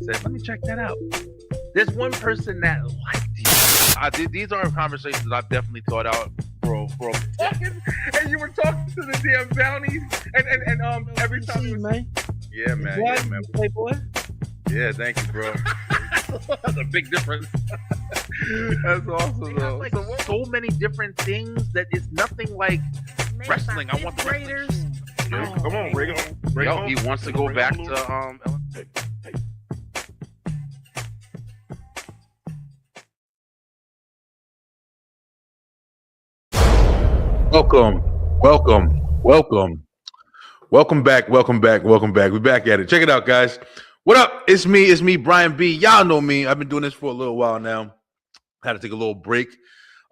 Said, let me check that out. There's one person that liked you. These are conversations that I've definitely thought out for a second. And you were talking to the damn bounties, and every time you man. Yeah, man. Boy, Yeah, man. Playboy. Yeah, thank you, bro. That's a big difference. That's awesome, though. Like so many different things that it's nothing like wrestling. I want the wrestling. Yeah, come on, bring it on. Yo, he wants to go back to Welcome back. We're back at it. Check it out, guys. What up? It's me, Brian B. Y'all know me. I've been doing this for a little while now. Had to take a little break.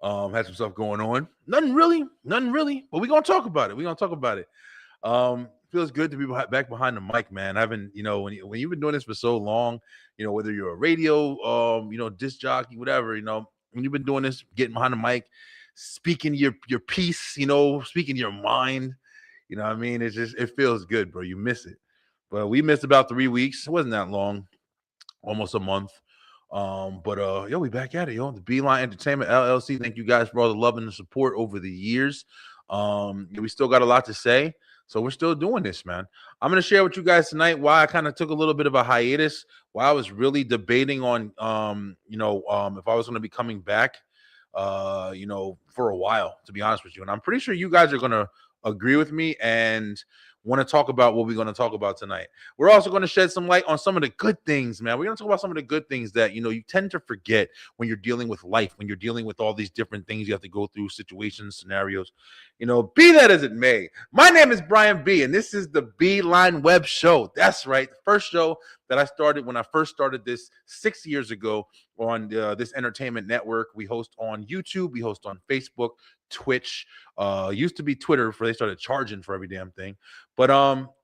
Had some stuff going on. Nothing really. But we're gonna talk about it. Feels good to be back behind the mic, man. I've been, when you've been doing this for so long, whether you're a radio, disc jockey, whatever, when you've been doing this, getting behind the mic, speaking your piece, speaking your mind, what I mean? It feels good, bro. You miss it. But we missed about 3 weeks. It wasn't that long, almost a month. We back at it, the Beeline Entertainment LLC. Thank you guys for all the love and the support over the years. We still got a lot to say, so we're still doing this, man. I'm gonna share with you guys tonight why I kind of took a little bit of a hiatus, why I was really debating on if I was gonna be coming back for a while, to be honest with you. And I'm pretty sure you guys are gonna agree with me and want to talk about what we're going to talk about tonight. We're also going to shed some light on some of the good things, man. We're going to talk about some of the good things that, you tend to forget when you're dealing with life, when you're dealing with all these different things you have to go through, situations, scenarios, be that as it may. My name is Brian B, and this is the Beeline Web Show. That's right. The first show that I started when I first started this 6 years ago on this entertainment network. We host on YouTube. We host on Facebook, Twitch, used to be Twitter before they started charging for every damn thing. But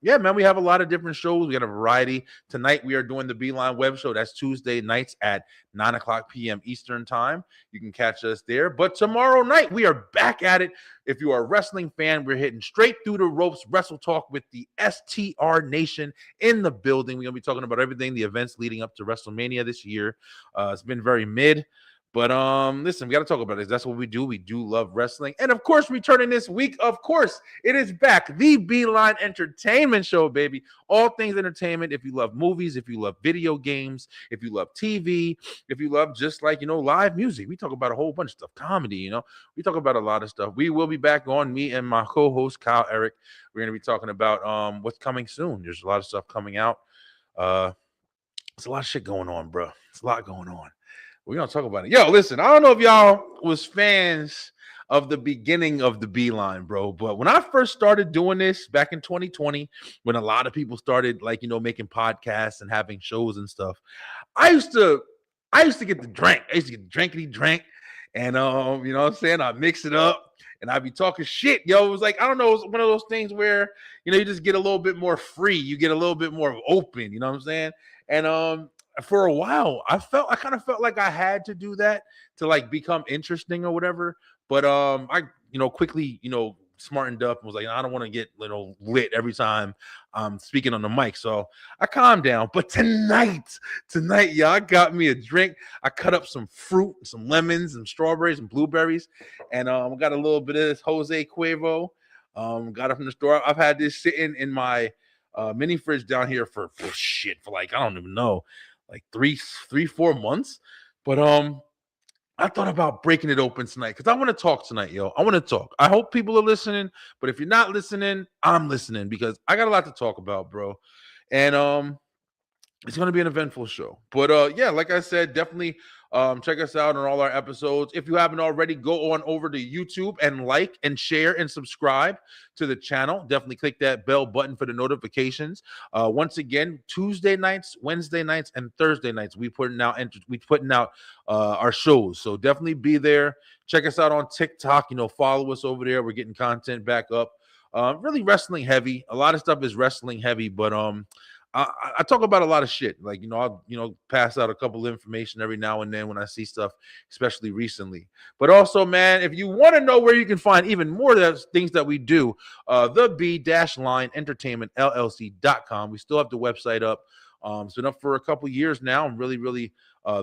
yeah, man, we have a lot of different shows. We got a variety. Tonight we are doing the Beeline Web Show. That's Tuesday nights at 9:00 p.m. Eastern time. You can catch us there. But tomorrow night we are back at it. If you are a wrestling fan, we're hitting straight through the ropes. Wrestle Talk with the STR Nation in the building. We're gonna be talking about everything, the events leading up to WrestleMania this year. It's been very mid. But listen, we got to talk about this. That's what we do. We do love wrestling. And of course, returning this week, of course, it is back. The Beeline Entertainment Show, baby. All things entertainment. If you love movies, if you love video games, if you love TV, if you love just live music. We talk about a whole bunch of stuff. Comedy, we talk about a lot of stuff. We will be back on, me and my co-host, Kyle Eric. We're going to be talking about what's coming soon. There's a lot of stuff coming out. It's a lot of shit going on, bro. It's a lot going on. We're going to talk about it. Yo, listen, I don't know if y'all was fans of the beginning of the Beeline, bro, but when I first started doing this back in 2020, when a lot of people started making podcasts and having shows and stuff, I used to get the drink. I used to get the drinkity drink. And, you know what I'm saying? I mix it up and I'd be talking shit. Yo, it was like, I don't know, it was one of those things where, you just get a little bit more free. You get a little bit more open, you know what I'm saying? And, for a while, I kind of felt like I had to do that to become interesting or whatever. But I quickly smartened up and was like, I don't want to get lit every time I'm speaking on the mic. So I calmed down. But tonight, y'all got me a drink. I cut up some fruit, some lemons, some strawberries, and blueberries, and got a little bit of this Jose Cuervo. Got it from the store. I've had this sitting in my mini fridge down here for I don't even know. 3-4 months. But I thought about breaking it open tonight because I want to talk tonight, yo. I want to talk. I hope people are listening, but if you're not listening, I'm listening because I got a lot to talk about, bro. And it's going to be an eventful show. But yeah, like I said, definitely check us out on all our episodes. If you haven't already, go on over to YouTube and like and share and subscribe to the channel. Definitely click that bell button for the notifications. Once again, Tuesday nights, Wednesday nights, and Thursday nights, we putting out our shows. So definitely be there. Check us out on TikTok. Follow us over there. We're getting content back up. Really wrestling heavy. A lot of stuff is wrestling heavy, but I talk about a lot of shit. Like, I'll, pass out a couple of information every now and then when I see stuff, especially recently. But also, man, if you want to know where you can find even more of those things that we do, the B-Line Entertainment LLC.com. We still have the website up. It's been up for a couple years now. I'm really, really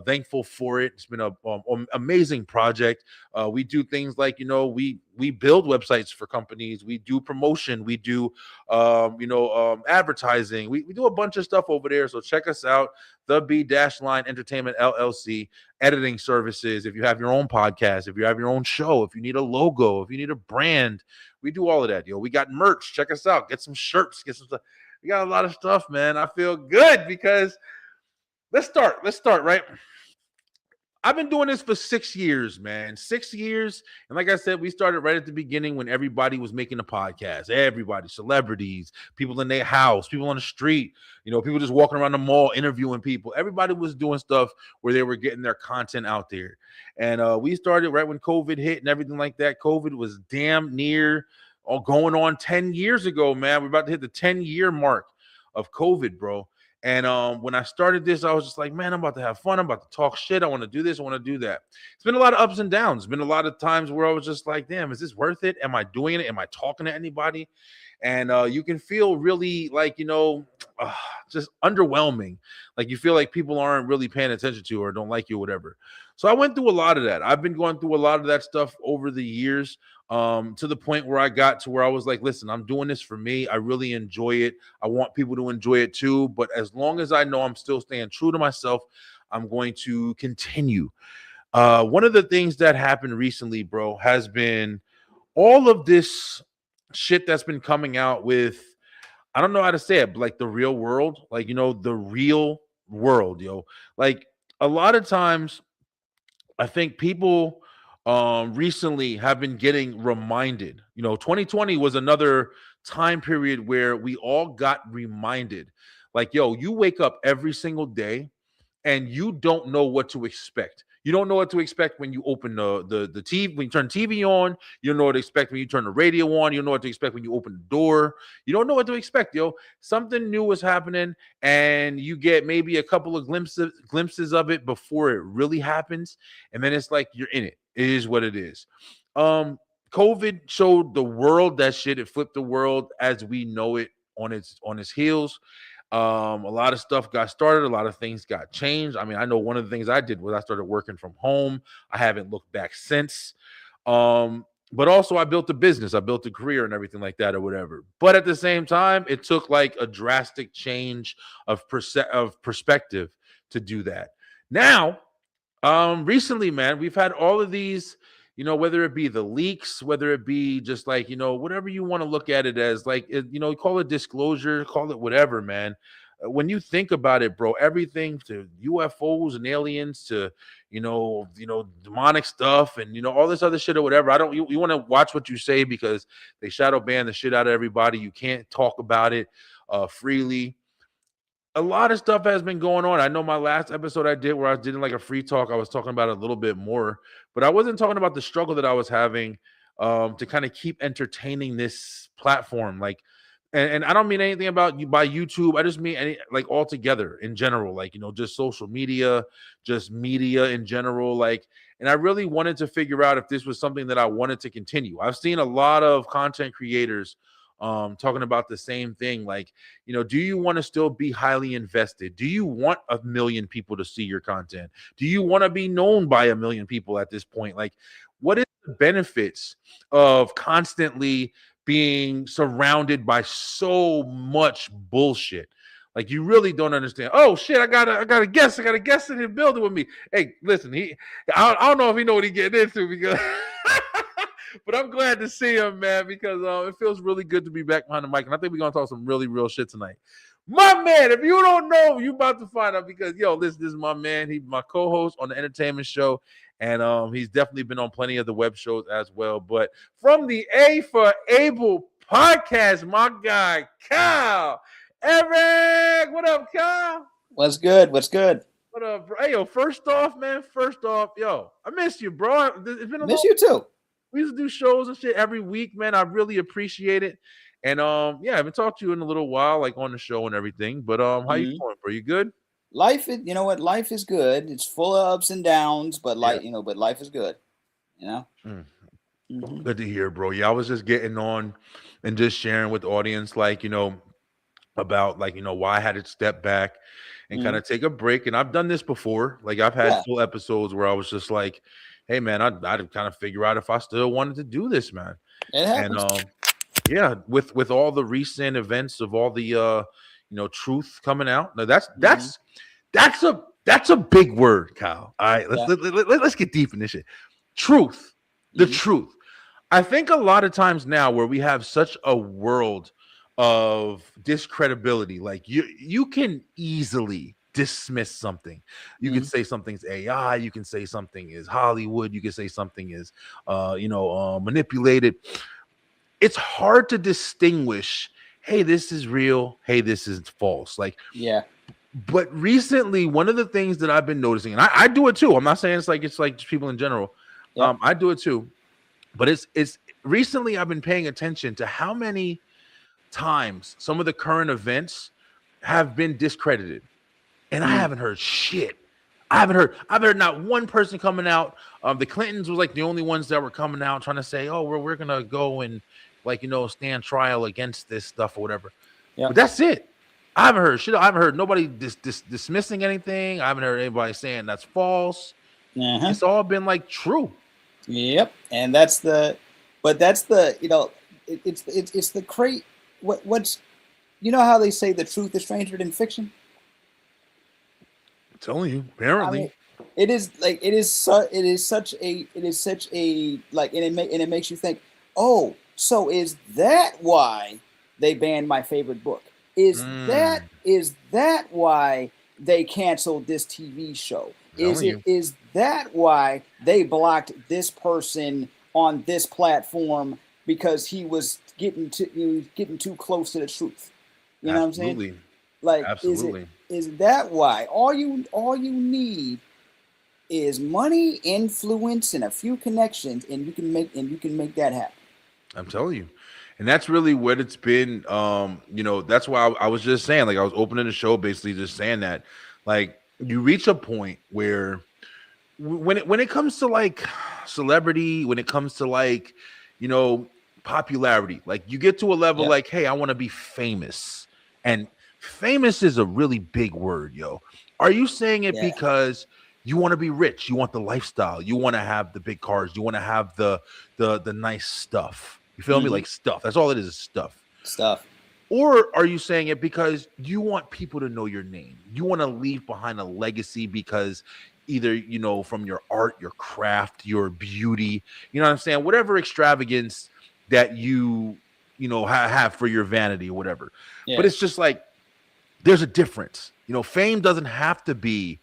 thankful for it. It's been a amazing project. We do things like, we build websites for companies. We do promotion. We do, advertising. We do a bunch of stuff over there. So check us out. The B-Line Entertainment LLC, editing services. If you have your own podcast, if you have your own show, if you need a logo, if you need a brand, we do all of that. We got merch. Check us out. Get some shirts. Get some stuff. We got a lot of stuff, man. I feel good because let's start, right? I've been doing this for 6 years, man. 6 years. And like I said, we started right at the beginning when everybody was making a podcast. Everybody, celebrities, people in their house, people on the street, people just walking around the mall interviewing people. Everybody was doing stuff where they were getting their content out there. And we started right when COVID hit and everything like that. COVID was damn near going on 10 years ago, man. We're about to hit the 10-year mark of COVID, bro. And when I started this, I was just like, man, I'm about to have fun. I'm about to talk shit. I want to do this. I want to do that. It's been a lot of ups and downs. It's been a lot of times where I was just like, damn, is this worth it? Am I doing it? Am I talking to anybody? And you can feel really like, just underwhelming. Like you feel like people aren't really paying attention to you or don't like you or whatever. So I went through a lot of that. I've been going through a lot of that stuff over the years. To the point where I got to where I was like, listen, I'm doing this for me. I really enjoy it. I want people to enjoy it too. But as long as I know I'm still staying true to myself, I'm going to continue. One of the things that happened recently, bro, has been all of this shit that's been coming out with, I don't know how to say it, but like the real world, like, the real world, like a lot of times I think people recently have been getting reminded. 2020 was another time period where we all got reminded. Like, you wake up every single day and you don't know what to expect. You don't know what to expect when you open the TV, when you turn TV on. You don't know what to expect when you turn the radio on. You don't know what to expect when you open the door. You don't know what to expect, Something new is happening, and you get maybe a couple of glimpses of it before it really happens, and then it's like you're in it. It is what it is. COVID showed the world that shit. It flipped the world as we know it on its heels. A lot of stuff got started. A lot of things got changed. I mean, I know one of the things I did was I started working from home. I haven't looked back since. But also I built a business. I built a career and everything like that or whatever. But at the same time, it took like a drastic change of perspective to do that. Now, recently, man, we've had all of these, whether it be the leaks, whether it be just like, whatever you want to look at it as, like, call it disclosure, call it whatever, man. When you think about it, bro, everything to UFOs and aliens to, demonic stuff and, all this other shit or whatever. You want to watch what you say because they shadow ban the shit out of everybody. You can't talk about it freely. A lot of stuff has been going on. I know my last episode I did where I did like a free talk, I was talking about it a little bit more, but I wasn't talking about the struggle that I was having to kind of keep entertaining this platform. Like, and I don't mean anything about you by YouTube. I just mean any, like, altogether in general, like, just social media, just media in general. Like, and I really wanted to figure out if this was something that I wanted to continue. I've seen a lot of content creators talking about the same thing. Like, do you want to still be highly invested? Do you want 1 million people to see your content? Do you want to be known by 1 million people at this point? Like, what is the benefits of constantly being surrounded by so much bullshit? Like, you really don't understand. Oh shit, I got a guest in the building with me. Hey, listen, I don't know if he know what he getting into because but I'm glad to see him, man, because it feels really good to be back behind the mic. And I think we're going to talk some really real shit tonight. My man, if you don't know, you about to find out because, this is my man. He's my co-host on the entertainment show. And he's definitely been on plenty of the web shows as well. But from the A for Able podcast, my guy, Kyle. Eric, what up, Kyle? What's good? What up, bro? Hey, first off, I miss you, bro. It's been miss you too. We used to do shows and shit every week, man. I really appreciate it. And yeah, I haven't talked to you in a little while, like on the show and everything. But how you Mhm. doing, bro? You good? Life is, you know what? Life is good. It's full of ups and downs, but Yeah. but life is good. You know. Mm, Hmm. good to hear, bro. Yeah, I was just getting on and just sharing with the audience, like, about like, why I had to step back and kind Hmm. of take a break. And I've done this before. Like I've had Yeah, full episodes where I was just like, hey man, I'd kind of figure out if I still wanted to do this, man. it And happens. yeah, with all the recent events of all the truth coming out. Now Hmm. that's a big word, Kyle. All right, Yeah. let's get deep in this shit. Truth, the Hmm. truth. I think a lot of times now where we have such a world of discredibility, like you can easily dismiss something. You can Hmm. say something's AI, you can say something is Hollywood, you can say something is manipulated. It's hard to distinguish, hey, this is real, hey, this is false. Like, Yeah. but recently, one of the things that I've been noticing, and I do it too. I'm not saying it's like just people in general. Yep. I do it too, but it's recently I've been paying attention to how many times some of the current events have been discredited, and I Mm. haven't heard shit. I've heard not one person coming out. The Clintons was like the only ones that were coming out trying to say, "Oh, we're gonna go and like stand trial against this stuff or whatever." But Yep. that's it. I haven't heard shit. I haven't heard nobody dismissing anything. I haven't heard anybody saying that's false. Uh-huh. It's all been like true. Yep. And that's the, but that's the, it's the crate. What's, how they say the truth is stranger than fiction? I'm telling you, I mean, apparently. it is like it is such a like, and it makes you think, oh, so is that why they banned my favorite book? Mm, Is that why they canceled this TV show? I'm telling you. Is that why they blocked this person on this platform because he was getting too close to the truth? You know what I'm saying? Absolutely. Like, Absolutely. is that why all you need is money, influence, and a few connections, and you can make that happen. I'm telling you. And that's really what it's been. That's why I was just saying, like I was opening the show basically just saying that. Like you reach a point where when it comes to like celebrity, when it comes to like, you know, popularity, like you get to a level Yep. like, hey, I want to be famous. And famous is a really big word, yo. Are you saying it Yeah. because you want to be rich, you want the lifestyle, you want to have the big cars, you want to have the nice stuff? You feel me? Hmm. Like stuff. That's all it is stuff. Stuff. Or are you saying it because you want people to know your name? You want to leave behind a legacy because either, from your art, your craft, your beauty, you know what I'm saying? Whatever extravagance that have for your vanity or whatever. But Yeah. it's just like there's a difference. Fame doesn't have to be.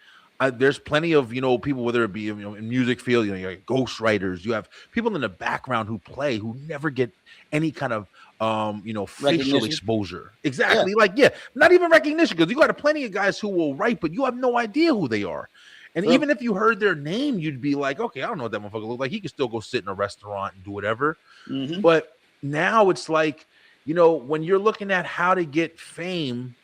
There's plenty of people, whether it be in music field, you have ghost writers, you have people in the background who play who never get any kind of facial Recognition. exposure. Yeah. Exactly, like not even recognition, because you got plenty of guys who will write, but you have no idea who they are. And True. even if you heard their name, you'd be like, okay, I don't know what that motherfucker looks like. He can still go sit in a restaurant and do whatever. Hmm. But now it's like, when you're looking at how to get fame,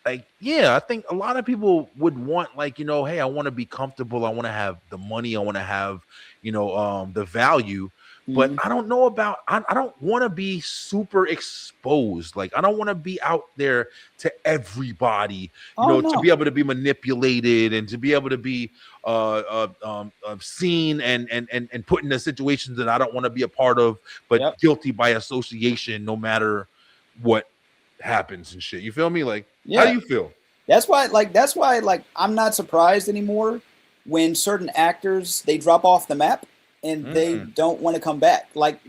like, yeah, I think a lot of people would want, like, hey, I want to be comfortable, I want to have the money, I want to have the value, but Hmm. I don't know about, I don't want to be super exposed. Like, I don't want to be out there to everybody, Oh to no. be able to be manipulated and to be able to be seen and put in the situations that I don't want to be a part of, but Yep. guilty by association no matter what happens and shit. You feel me? Like, how do Yeah. you feel? That's why I'm not surprised anymore when certain actors they drop off the map and they Mm, don't want to come back. Like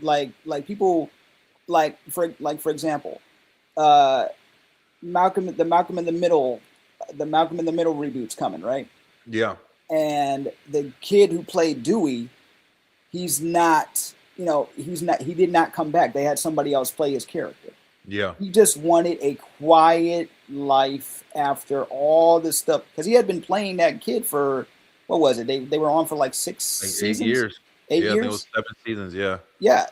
people for example, uh Malcolm in the Middle reboot's coming, right? yeah, And the kid who played Dewey, he did not come back. They had somebody else play his character. yeah, He just wanted a quiet life after all this stuff because he had been playing that kid for what was it? They were on for like six like 8 seasons. years. 8 Yeah, I think it was years. 7 seasons. Yeah. Yeah,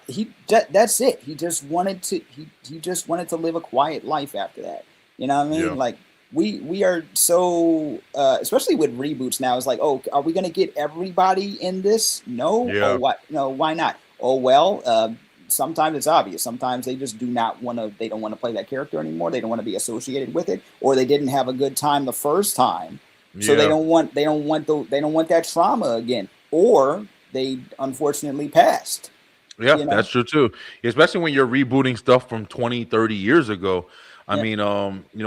that's it. He just wanted to live a quiet life after that. You know what I mean? Yeah. Like we are so especially with reboots now. It's like, oh, are we gonna get everybody in this? No. Oh, Yeah. what? No, why not? Oh well. Sometimes it's obvious. Sometimes they just do not want to. They don't want to play that character anymore. They don't want to be associated with it, or they didn't have a good time the first time, so Yeah. they don't want that trauma again, or they unfortunately passed. Yeah, You know? that's true too. Especially when you're rebooting stuff from 20, 30 years ago. I Yeah. mean,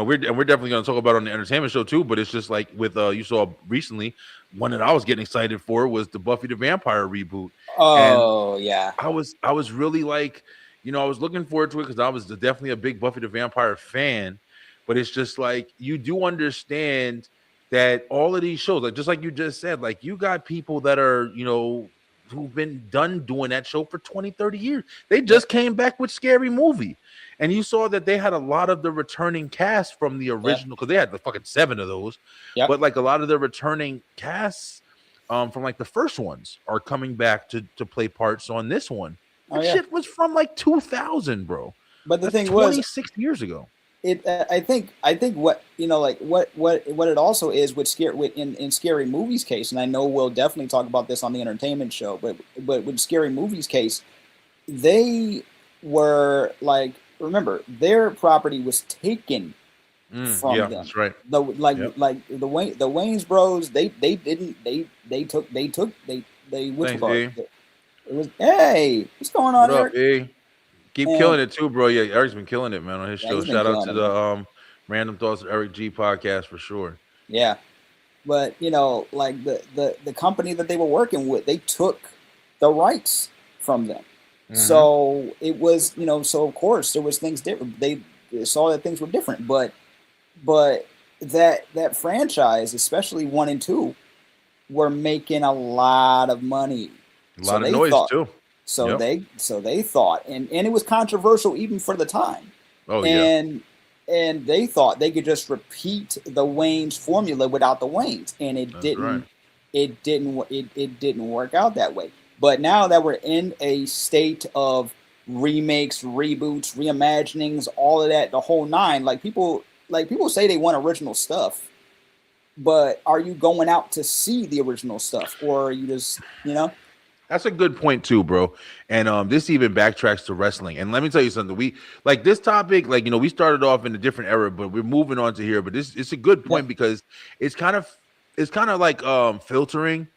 we're definitely gonna talk about it on the entertainment show too, but it's just like with you saw recently, one that I was getting excited for was the Buffy the Vampire reboot. And Oh yeah. I was really like, I was looking forward to it because I was definitely a big Buffy the Vampire fan. But it's just like you do understand that all of these shows, like just like you just said, like you got people that are, who've been done doing that show for 20, 30 years. They just came back with Scary Movie. And you saw that they had a lot of the returning cast from the Yeah. original, because they had the fucking 7 of those. Yep. But like a lot of the returning casts from like the first ones are coming back to play parts on this one. Oh That yeah. shit was from like 2000, bro. But the That's thing was, 26 years ago. I think what like what it also is with in Scary Movie's case, and I know we'll definitely talk about this on the entertainment show, but with Scary Movie's case, they were like, remember, their property was taken from Yeah, them. that's right. The Yep. like the Wayne's Bros, they didn't they took which Thanks, part? E. It was, hey, what's going on, What up, Eric? E? Keep And killing it too, bro. Yeah, Eric's been killing it, man, on his yeah, show. he's been Shout out killing to it, the man. Random Thoughts with Eric G podcast for sure. Yeah. But like the company that they were working with, they took the rights from them. So it was, so of course there was things different. They saw that things were different, but that franchise, especially 1 and 2, were making a lot of money. A So lot of they noise thought too. so Yep. they thought, and it was controversial even for the time. Oh yeah, And they thought they could just repeat the Wayne's formula without the Waynes, and that's right. it didn't work out that way. But now that we're in a state of remakes, reboots, reimaginings, all of that, the whole nine, like people say they want original stuff, but are you going out to see the original stuff, or are you just That's a good point too, bro. And this even backtracks to wrestling. And let me tell you something. We like this topic, like we started off in a different era, but we're moving on to here. But it's a good point Yep. because it's kind of like filtering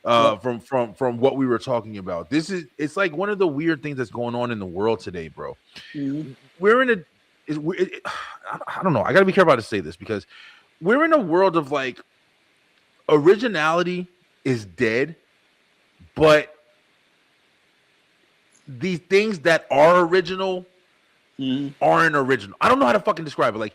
Yep. from what we were talking about. It's like one of the weird things that's going on in the world today, bro. Mhm. We're in a I don't know. I gotta be careful how to say this because we're in a world of like originality is dead, but these things that are original Mhm. aren't original. I don't know how to fucking describe it. Like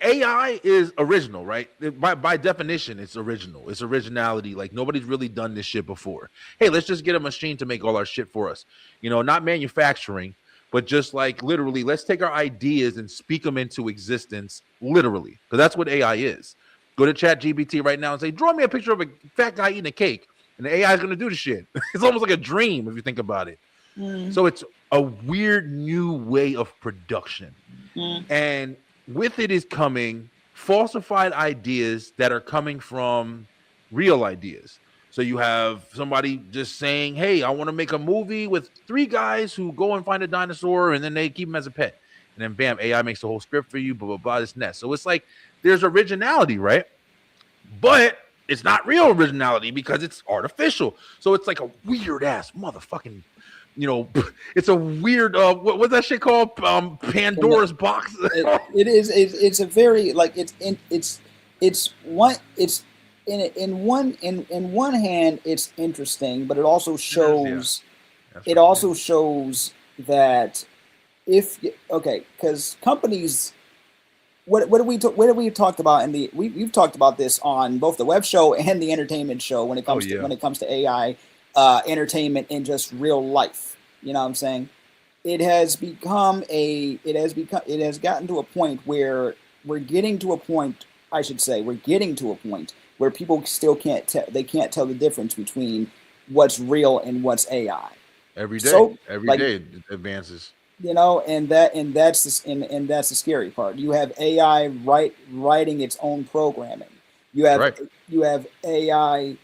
AI is original, right? By definition, it's original. It's originality. Like nobody's really done this shit before. Hey, let's just get a machine to make all our shit for us. Not manufacturing, but just like literally, let's take our ideas and speak them into existence, literally, because that's what AI is. Go to Chat GBT right now and say, draw me a picture of a fat guy eating a cake, and the AI is gonna do the shit. It's almost like a dream if you think about it. Mhm. So it's a weird new way of production. Mhm. And with it is coming falsified ideas that are coming from real ideas. So you have somebody just saying, hey, I want to make a movie with 3 guys who go and find a dinosaur and then they keep him as a pet. And then bam, AI makes the whole script for you, blah, blah, blah, this and that. So it's like there's originality, right? But it's not real originality because it's artificial. So it's like a weird ass motherfucking, it's a weird what's that shit called? Pandora's box. It is. It's a very like it's one. It's in one hand it's interesting, but it also shows. That's It right, also shows that because companies. What have we talked about in the we've talked about this on both the web show and the entertainment show when it comes yeah. to AI entertainment in just real life. You know what I'm saying? It has gotten to a point where we're getting to a point, I should say, we're getting to a point where people still can't tell the difference between what's real and what's AI. Every day, So every like day it advances. and that's the scary part. You have AI writing its own programming. You That's have right. AI.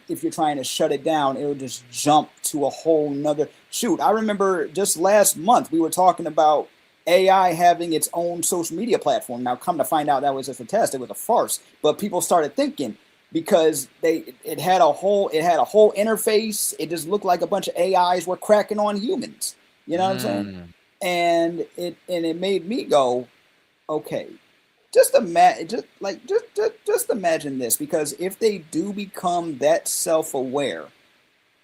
If you're trying to shut it down, it'll just jump to a whole nother shoot. I remember just last month we were talking about AI having its own social media platform. Now, come to find out, that was just a test. It was a farce. But people started thinking because it had a whole interface. It just looked like a bunch of AIs were cracking on humans. You know what I'm saying? Mm. And it made me go, okay, just imagine this, because if they do become that self-aware,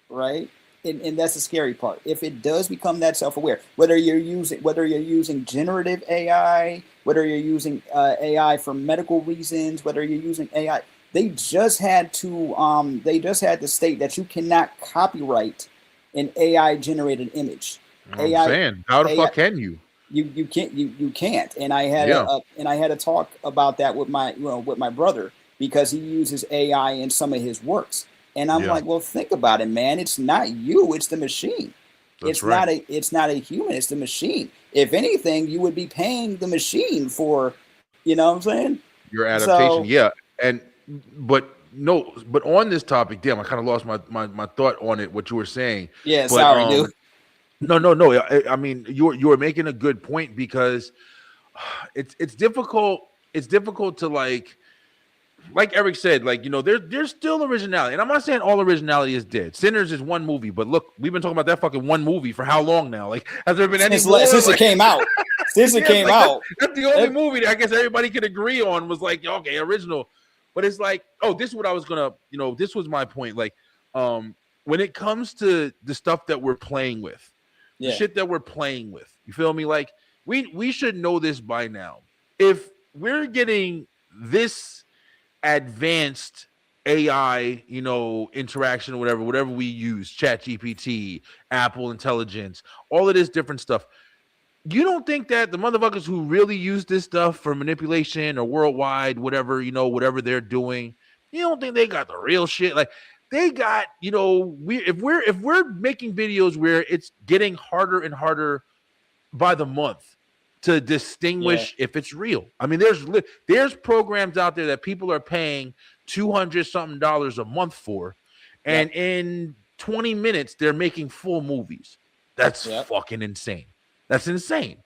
right? And that's the scary part. If it does become that self-aware, whether you're using generative AI, whether you're using AI for medical reasons, whether you're using AI, they just had to state that you cannot copyright an AI generated image. I'm AI saying, how the AI fuck can you? you can't. And I had Yeah, a talk about that with my brother, because he uses AI in some of his works. And I'm yeah, like, well, think about it, man. It's not you, it's the machine. that's right. It's not a human, it's the machine. If anything, you would be paying the machine for, you know what I'm saying? Your adaptation, So yeah. And but no, but on this topic, damn, I kind of lost my thought on it, what you were saying. yeah, But sorry, dude. no. I mean, you're making a good point, because it's difficult. It's difficult to like Eric said, like, there's still originality, and I'm not saying all originality is dead. Sinners is one movie, but look, we've been talking about that fucking one movie for how long now? Like, has there been any more? Since it Like, came out. Since it yeah, it's came like out. that's the only Ev- movie that I guess everybody could agree on was like, okay, original. But it's like, oh, this is what I was gonna, this was my point. Like, when it comes to the stuff that we're playing with, the Yeah. shit that we're playing with, you feel me? Like, we should know this by now. If we're getting this advanced AI, interaction or whatever we use, Chat GPT, Apple Intelligence, all of this different stuff. You don't think that the motherfuckers who really use this stuff for manipulation or worldwide, whatever they're doing, you don't think they got the real shit? Like, they got, if we're making videos where it's getting harder and harder by the month to Yeah. distinguish if it's real. I mean, there's programs out there that people are paying $200 something a month for, and Yep. in 20 minutes they're making full movies. That's Yep. fucking insane. That's insane.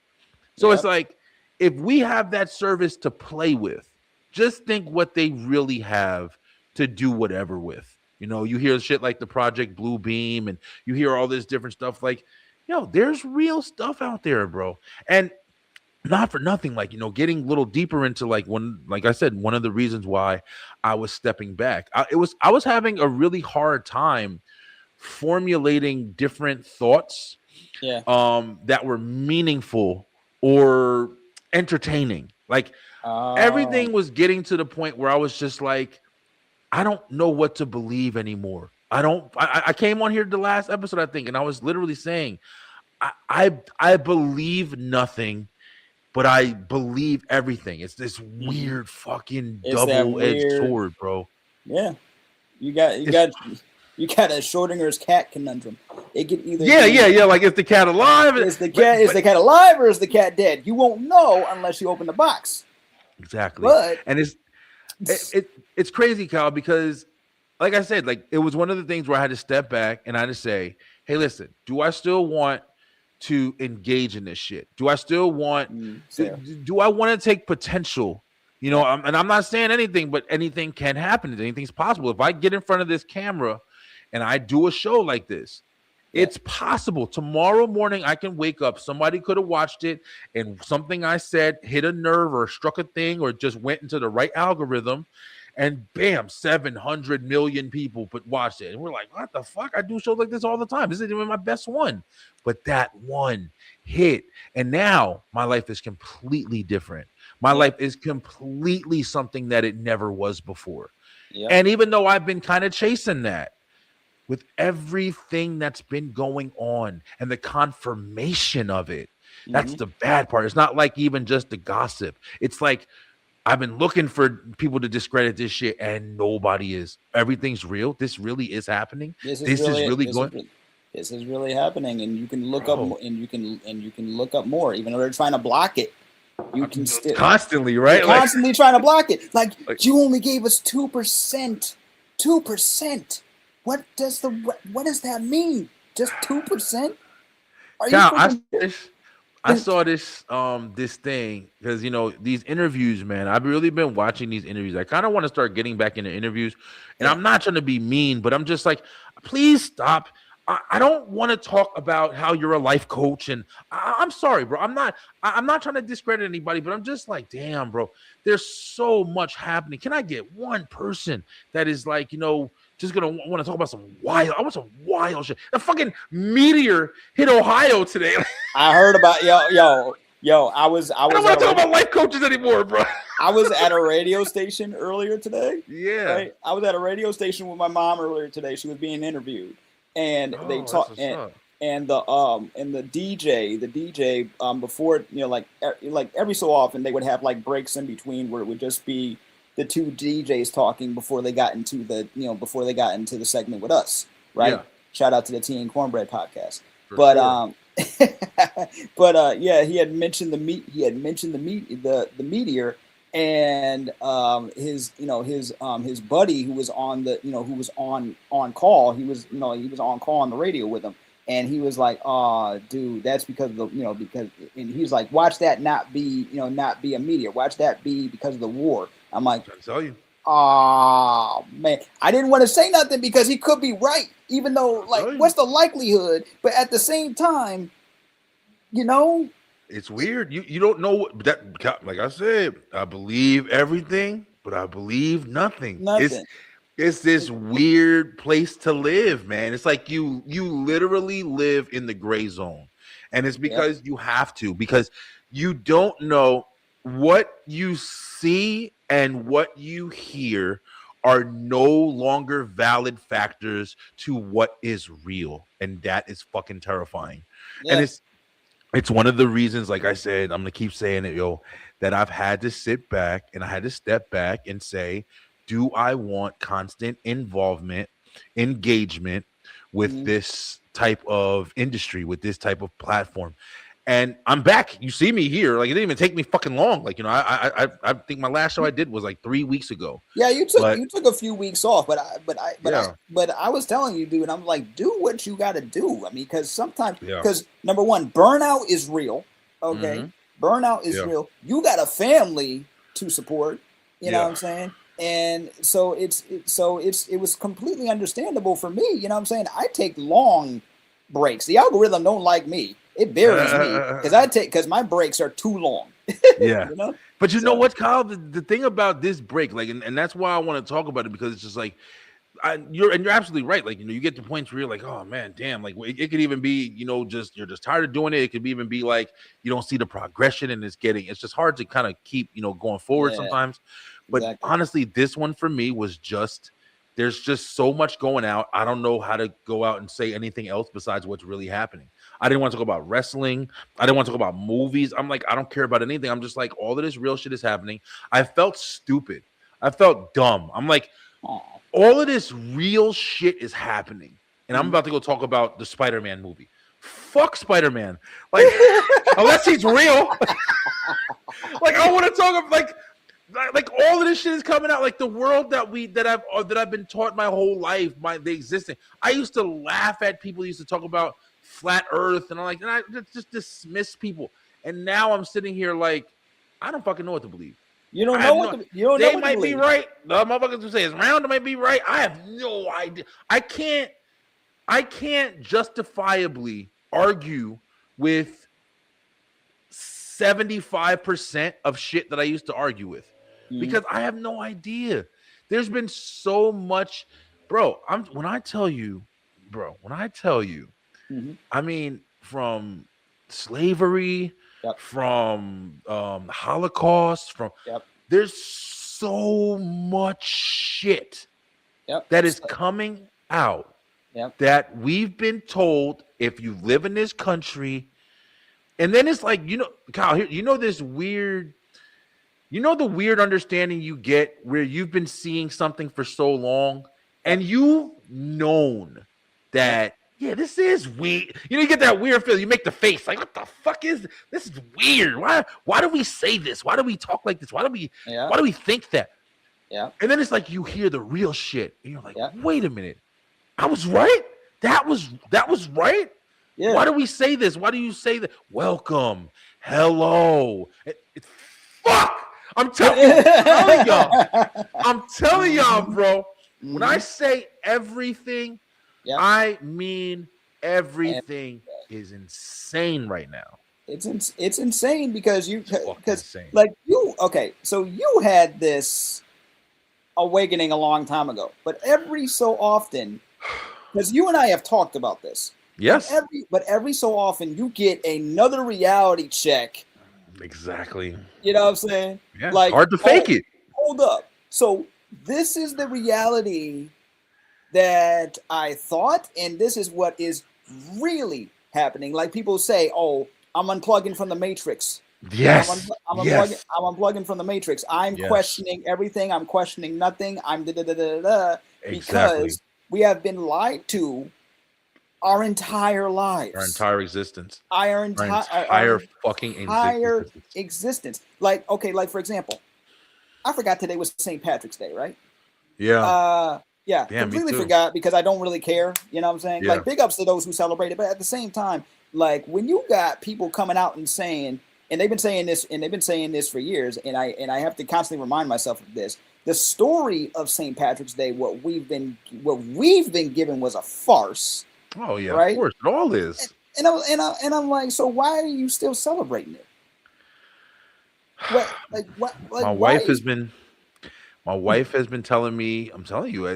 So it's Yep. like, if we have that service to play with, just think what they really have to do whatever with. You hear shit like the Project Blue Beam, and you hear all this different stuff. Like, there's real stuff out there, bro. And not for nothing, like, getting a little deeper into, like I said, one of the reasons why I was stepping back, I was having a really hard time formulating different thoughts Yeah. that were meaningful or entertaining. Like, Um everything was getting to the point where I was just like, I don't know what to believe anymore. I came on here the last episode, I think, and I was literally saying, I believe nothing, but I believe everything. It's this mhm. weird fucking It's that double-edged weird. sword, bro. Yeah. You got you It's got you got a Schrodinger's cat conundrum. It could either yeah, yeah, be yeah. Like, is the cat alive? is But the cat alive or is the cat dead? You won't know unless you open the box. exactly. But And it's crazy, Kyle, because like I said, like, it was one of the things where I had to step back and I had to say, hey, listen, do I still want to engage in this shit? Do I still want fair. do I want to take potential? Yeah. And I'm not saying anything, but anything can happen. Anything's possible. If I get in front of this camera and I do a show like this, Yeah. it's possible tomorrow morning I can wake up. Somebody could have watched it, and something I said hit a nerve or struck a thing or just went into the right algorithm, and bam, 700 million people watched it. And we're like, what the fuck? I do shows like this all the time. This isn't even my best one. But that one hit. And now my life is completely different. My Yeah. life is completely something that it never was before. Yeah. And even though I've been kind of chasing that, with everything that's been going on and the confirmation of it, that's hmm the bad part. It's not like even just the gossip. It's like I've been looking for people to discredit this shit, and nobody is. Everything's real. This really is happening. This is really going. This is really happening, and you can look up, Bro. and you can look up more, even though they're trying to block it. You can still Constantly, right? They're constantly trying to block it. Like you only gave us 2%. 2%. What does that mean? Just 2%? I saw this this thing because these interviews, man. I've really been watching these interviews. I kind of want to start getting back into interviews, and I'm not trying to be mean, but I'm just like, please stop. I don't want to talk about how you're a life coach, and I'm sorry, bro. I'm not trying to discredit anybody, but I'm just like, damn, bro. There's so much happening. Can I get one person that is like, just gonna want to talk about some wild? I want some wild shit. The fucking meteor hit Ohio today. I heard about yo. I was. I don't want to talk about life coaches anymore, bro. I was at a radio station earlier today. Yeah, right? I was at a radio station with my mom earlier today. She was being interviewed. And they talk, and the DJ before, like every so often they would have like breaks in between where it would just be the two DJs talking before they got into the segment with us, right? Yeah. Shout out to the Tea and Cornbread podcast. Sure. Yeah, he had mentioned the meteor. And his buddy who was on on call, he was on call on the radio with him, and he was like, "Oh, dude, that's because of the and he's like, watch that not be a meteor, watch that be because of the war." I'm like, I tell you, oh man, I didn't want to say nothing because he could be right, even though what's the likelihood? But at the same time, it's weird. You don't know that. Like I said, I believe everything, but I believe nothing. It's this weird place to live, man. It's like you literally live in the gray zone, and it's because you have to, because you don't know what you see and what you hear are no longer valid factors to what is real, and that is fucking terrifying. Yeah. And it's one of the reasons, like I said, I'm gonna keep saying it, that I've had to sit back and I had to step back and say, do I want constant involvement, engagement with this type of industry, with this type of platform? And I'm back. You see me here. Like, it didn't even take me fucking long. Like, I think my last show I did was like 3 weeks ago. Yeah, you took a few weeks off, but I was telling you, dude, I'm like, do what you got to do. I mean, because sometimes, number one, burnout is real. Okay, burnout is real. You got a family to support. You know what I'm saying? And so it was completely understandable for me. You know what I'm saying? I take long breaks. The algorithm don't like me. It buries me because my breaks are too long. Yeah. But you know what, Kyle? The thing about this break, like, and that's why I want to talk about it, because it's just like, you're absolutely right. Like, you get to points where you're like, oh man, damn. Like, it could even be, you're just tired of doing it. It could even be like, you don't see the progression, and it's just hard to kind of keep, going forward sometimes. But honestly, this one for me was just, there's just so much going out. I don't know how to go out and say anything else besides what's really happening. I didn't want to talk about wrestling. I didn't want to talk about movies. I'm like, I don't care about anything. I'm just like, all of this real shit is happening. I felt stupid. I felt dumb. I'm like, all of this real shit is happening. And I'm about to go talk about the Spider-Man movie. Fuck Spider-Man. Like, unless he's real. Like, I want to talk about, like all of this shit is coming out. Like, the world that I've been taught my whole life, the existing. I used to laugh at people who used to talk about flat earth, and I just dismiss people. And now I'm sitting here like, I don't fucking know what to believe. You don't know what they might be right. The motherfuckers who say it's round, it might be right. I have no idea. I can't justifiably argue with 75% of shit that I used to argue with, because I have no idea. There's been so much, bro. When I tell you, I mean, from slavery, from Holocaust, there's so much shit that is coming out that we've been told, if you live in this country. And then it's like, Kyle, here, this weird You know the weird understanding you get where you've been seeing something for so long and you've known that, yeah, this is weird. You know, you get that weird feel. You make the face like, what the fuck is this? Is weird. Why do we say this? Why do we talk like this? Why do we think that? Yeah. And then it's like you hear the real shit. And you're like, Yeah. wait a minute. I was right. That was right. Yeah. Why do we say this? Why do you say that? Welcome. Hello. Fuck. I'm telling y'all, bro. When I say everything, I mean everything is insane right now. It's insane because insane. like so you had this awakening a long time ago, but every so often, because you and I have talked about this. Yes. But every so often you get another reality check. Exactly. You know what I'm saying? Yeah. Like, hard to fake it. Hold up. So this is the reality that I thought, and this is what is really happening. Like people say, "Oh, I'm unplugging from the Matrix." Yes. I'm unplugging from the Matrix. I'm questioning everything. I'm questioning nothing. I'm because we have been lied to our entire lives, our entire existence, our entire fucking existence. Like, okay, like for example, I forgot today was St. Patrick's Day, right? Yeah. Yeah, completely forgot because I don't really care. You know what I'm saying? Yeah. Like, big ups to those who celebrate it, but at the same time, like when you got people coming out and saying, and they've been saying this for years, and I have to constantly remind myself of this. The story of St. Patrick's Day, what we've been given was a farce. Oh yeah, right? Of course, it all is. And I'm like, so why are you still celebrating it? My wife has been telling me. I'm telling you,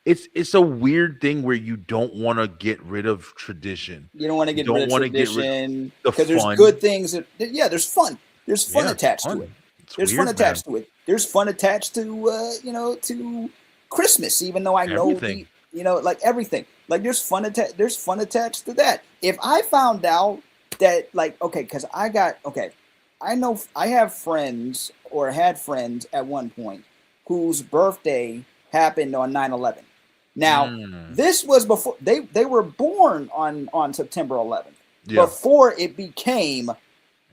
it's a weird thing where you don't want to get rid of tradition. You don't want to get rid of tradition because there's good things. There's fun. There's fun attached to it. There's fun attached to it. There's fun attached to to Christmas, even though I know like everything. Like there's fun attached to that. If I found out that because I know I have friends or had friends at one point whose birthday happened on 9/11. Now, this was before they were born on September 11th. Yeah. Before it became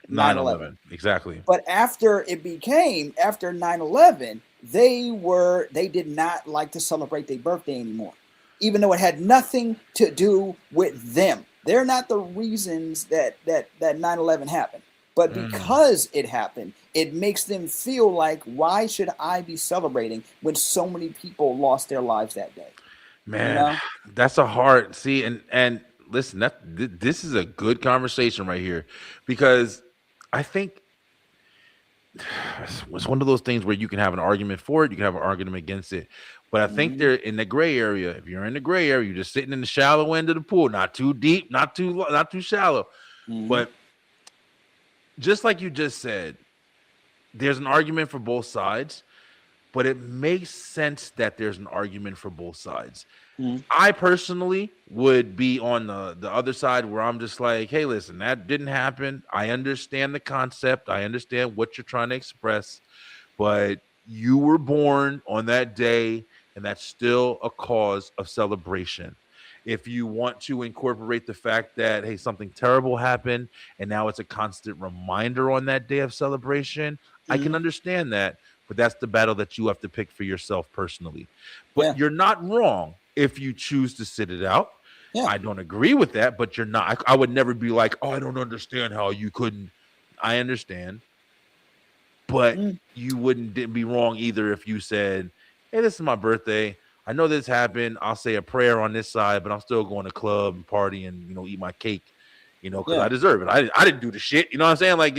9/11. Exactly. But after 9/11, they did not like to celebrate their birthday anymore, even though it had nothing to do with them. They're not the reasons that 9/11 happened. But because it happened, it makes them feel like, why should I be celebrating when so many people lost their lives that day? Man, that's a hard and listen, this is a good conversation right here, because I think it's one of those things where you can have an argument for it, you can have an argument against it. But I think they're in the gray area. If you're in the gray area, you're just sitting in the shallow end of the pool, not too deep, not too shallow. But just like you just said, there's an argument for both sides, but it makes sense that there's an argument for both sides. I personally would be on the other side where I'm just like, hey, listen, that didn't happen. I understand the concept. I understand what you're trying to express, but you were born on that day, and that's still a cause of celebration. If you want to incorporate the fact that, hey, something terrible happened and now it's a constant reminder on that day of celebration, I can understand that, but that's the battle that you have to pick for yourself personally. But you're not wrong if you choose to sit it out. I don't agree with that, but you're not. I would never be like, oh, I don't understand how you couldn't. I understand. But you wouldn't be wrong either if you said, hey, this is my birthday. I know this happened. I'll say a prayer on this side, but I'm still going to club and party and, eat my cake, because I deserve it. I didn't do the shit. You know what I'm saying? Like,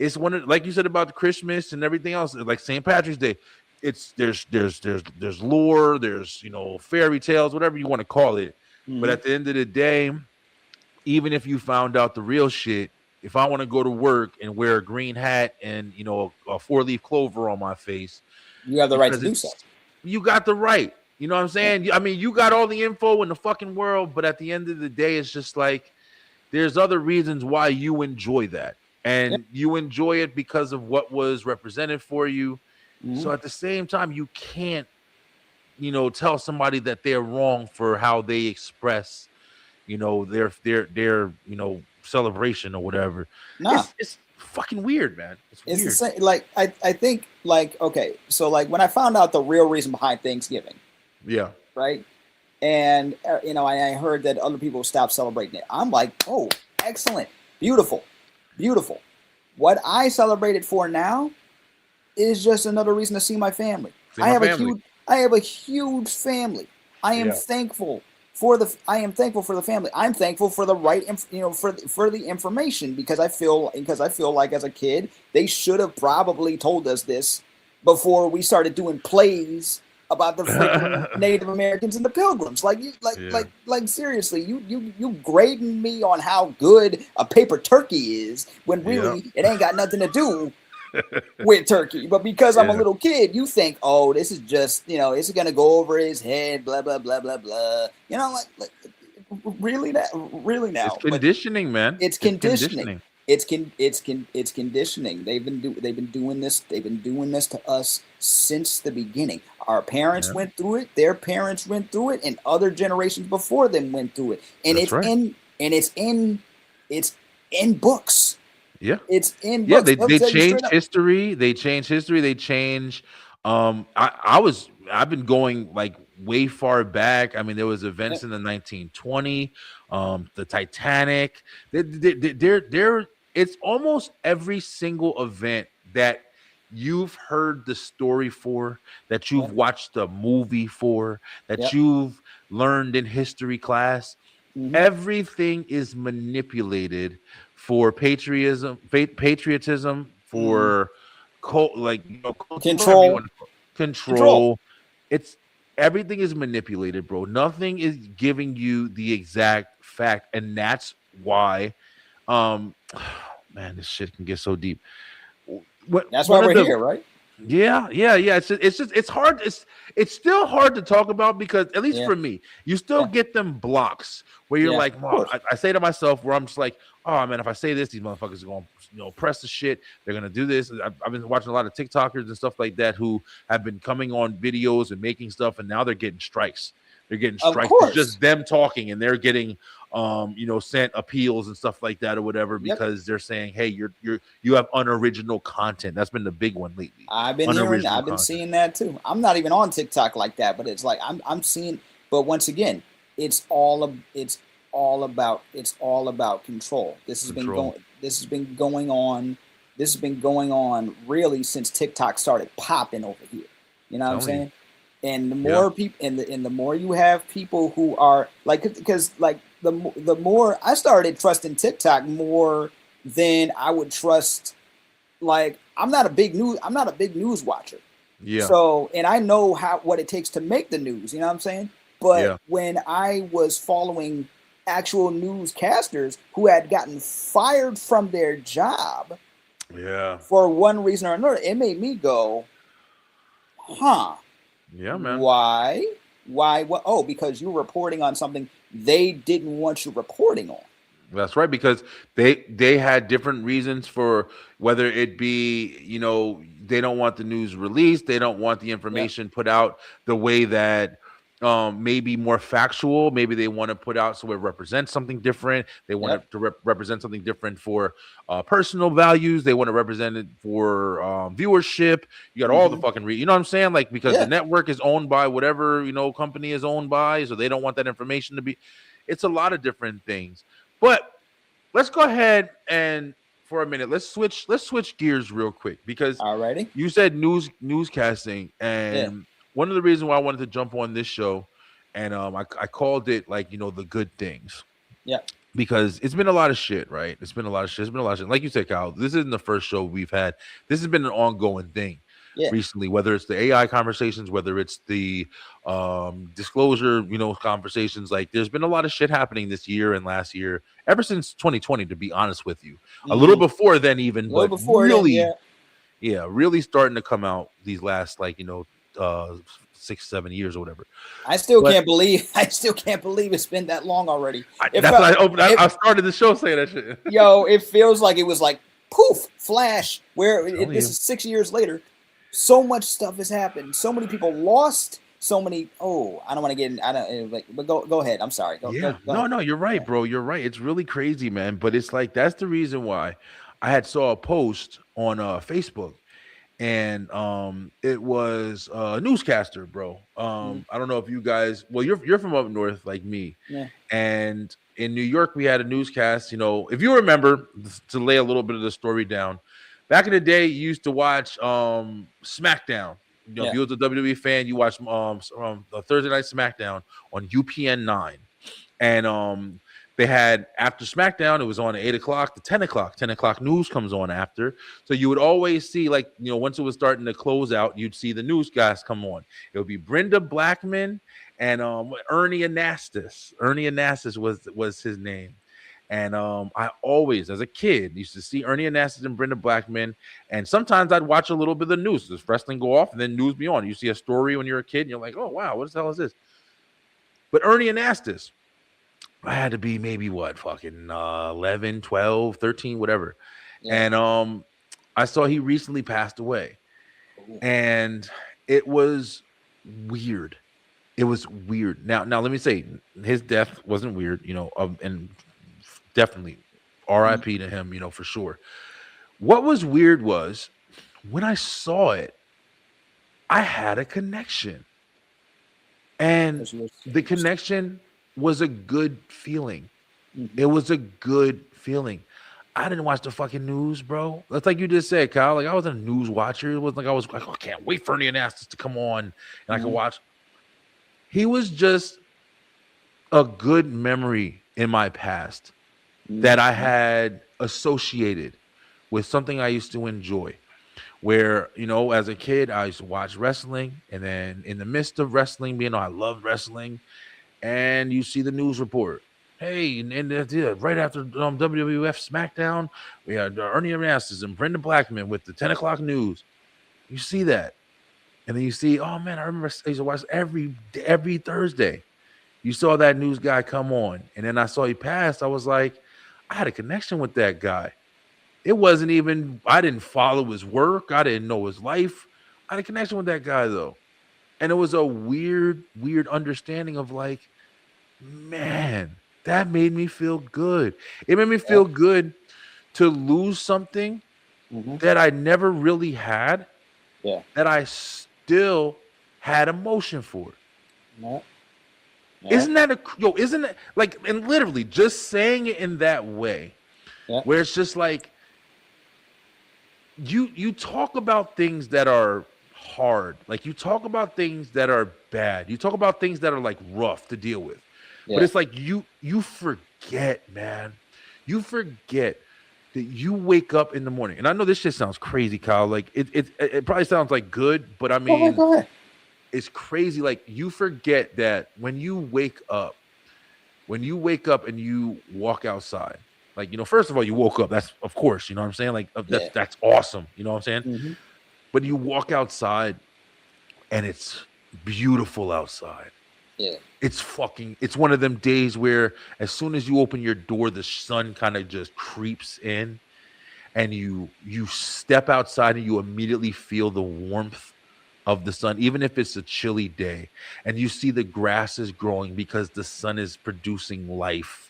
it's one of, like you said about the Christmas and everything else, like St. Patrick's Day. It's there's lore, there's, fairy tales, whatever you want to call it. But at the end of the day, even if you found out the real shit, if I want to go to work and wear a green hat and, a 4-leaf clover on my face, you have the right to do so. You got the right. You know what I'm saying? I mean, you got all the info in the fucking world, but at the end of the day, it's just like there's other reasons why you enjoy that. and you enjoy it because of what was represented for you. Mhm. So at the same time, you can't, tell somebody that they're wrong for how they express, their celebration or whatever. Nah, It's fucking weird, man. It's it's the weird. same. Like I think like okay, so like when I found out the real reason behind Thanksgiving, Yeah. right? And I heard that other people stopped celebrating it. I'm like, oh, excellent, beautiful, beautiful. What I celebrated for now is just another reason to see my family. See my family. I have a huge family. I am Yeah. thankful for the family. I'm thankful for the right, for the information because I feel like as a kid they should have probably told us this before we started doing plays about the freaking Native Americans and the Pilgrims. Like seriously, you grading me on how good a paper turkey is when really it ain't got nothing to do with turkey. But because I'm a little kid, you think, oh, this is just, this is gonna go over his head, blah blah blah blah blah. Like really now. It's conditioning, man. It's conditioning. It's conditioning. They've been doing this to us since the beginning. Our parents went through it, their parents went through it, and other generations before them went through it. And it's in books. Yeah. It's in Yeah, books. they change history. They change history. They change. I've been going like way far back. I mean, there was events in the 1920, the Titanic. They're it's almost every single event that you've heard the story for, that you've watched the movie for, that you've learned in history class. Mhm. Everything is manipulated for patriotism, for control. It's everything is manipulated, bro. Nothing is giving you the exact fact, and that's why, man, this shit can get so deep. That's why we're here, right? Yeah. It's hard. It's still hard to talk about because at least for me, you still get them blocks where you're like, I say to myself, where I'm just like, oh man, if I say this, these motherfuckers are going to press the shit. They're going to do this. I've been watching a lot of TikTokers and stuff like that who have been coming on videos and making stuff, and now they're getting strikes. They're getting strikes. It's just them talking, and they're getting sent appeals and stuff like that or whatever because they're saying, hey, you have unoriginal content. That's been the big one lately. I've been seeing that too. I'm not even on TikTok like that, but it's like I'm seeing. But once again, it's all about control. This has been going on really since TikTok started popping over here. You know what I'm saying? And the more people, and the more you have people who are like, because like the more I started trusting TikTok more than I would trust. Like I'm not a big news watcher. Yeah. So, and I know what it takes to make the news. You know what I'm saying? But when I was following actual newscasters who had gotten fired from their job, for one reason or another, it made me go, huh. Yeah, man. Why? What? Oh, because you're reporting on something they didn't want you reporting on. That's right, because they had different reasons for whether it be, they don't want the news released, they don't want the information put out the way that maybe more factual. Maybe they want to put out so it represents something different. They want it to represent something different for personal values. They want to represent it for viewership. You got all the fucking you know what I'm saying? Like, because the network is owned by whatever company is owned by, so they don't want that information to be. It's a lot of different things. But let's go ahead and for a minute, let's switch gears real quick, because you said newscasting, and one of the reasons why I wanted to jump on this show, and I called it like the good things. Yeah. Because it's been a lot of shit, right? It's been a lot of shit. Like you said, Kyle, this isn't the first show we've had. This has been an ongoing thing recently, whether it's the AI conversations, whether it's the disclosure, conversations. Like, there's been a lot of shit happening this year and last year, ever since 2020, to be honest with you. A little before then even, but really, really starting to come out these last 6-7 years or whatever. I still can't believe it's been that long already. I started the show saying that shit. Yo, it feels like it was like poof, flash. Telling This you. is 6 years later. So much stuff has happened. So many people lost. So many. Oh, I don't want to get in. I don't. But go ahead. I'm sorry. Go Yeah. ahead. No, you're right, bro. You're right. It's really crazy, man. But it's like that's the reason why I had saw a post on Facebook, and it was a newscaster, bro. Mhm. I don't know if you guys, well, you're from up north like me, Yeah. and in New York we had a newscast. You know, if you remember, to lay a little bit of the story down, back in the day you used to watch SmackDown. You know, if Yeah. you was a WWE fan, you watched the Thursday night SmackDown on UPN 9, and they had after SmackDown, it was on at 8 o'clock to 10 o'clock. 10 o'clock news comes on after. So you would always see, like, you know, once it was starting to close out, you'd see the news guys come on. It would be Brenda Blackman and Ernie Anastas. Ernie Anastas was his name. And I always, as a kid, used to see Ernie Anastas and Brenda Blackman. And sometimes I'd watch a little bit of the news. Does wrestling go off and then news be on? You see a story when you're a kid and you're like, oh, wow, what the hell is this? But Ernie Anastas, I had to be maybe what, fucking 11, 12, 13, whatever. Yeah. And I saw he recently passed away. Ooh. And it was weird. It was weird. Now let me say, his death wasn't weird, you know, and definitely RIP to him, you know, for sure. What was weird was when I saw it, I had a connection. And the connection was a good feeling. Mhm. It was a good feeling. I didn't watch the fucking news, bro. That's like you just said, Kyle. Like, I wasn't a news watcher. It wasn't like I was like, oh, I can't wait for Ernie Anastas to come on and I could watch. He was just a good memory in my past that I had associated with something I used to enjoy. Where, you know, as a kid, I used to watch wrestling, and then in the midst of wrestling, you know, I loved wrestling, and you see the news report. Hey, and right after WWF SmackDown, we had Ernie Anastas and Brenda Blackman with the 10 o'clock news. You see that, and then you see, oh man, I remember I used to watch every Thursday. You saw that news guy come on, and then I saw he passed. I was like, I had a connection with that guy. It wasn't even, I didn't follow his work. I didn't know his life. I had a connection with that guy though. And it was a weird understanding of like, man, that made me feel good. It made me feel good to lose something that I never really had, that I still had emotion for. Yeah. Isn't that isn't it like, and literally just saying it in that way, where it's just like, you talk about things that are hard, like you talk about things that are bad, you talk about things that are like rough to deal with, but it's like you forget, man, you forget that you wake up in the morning, and I know this shit sounds crazy, Kyle, like it probably sounds like good, but I mean, Go ahead. it's crazy, like you forget that when you wake up and you walk outside. Like, you know, first of all, you woke up. That's, of course, you know what I'm saying? Like, that's awesome. You know what I'm saying? But you walk outside and it's beautiful outside. Yeah. It's one of them days where as soon as you open your door, the sun kind of just creeps in and you step outside and you immediately feel the warmth of the sun, even if it's a chilly day, and you see the grass is growing because the sun is producing life.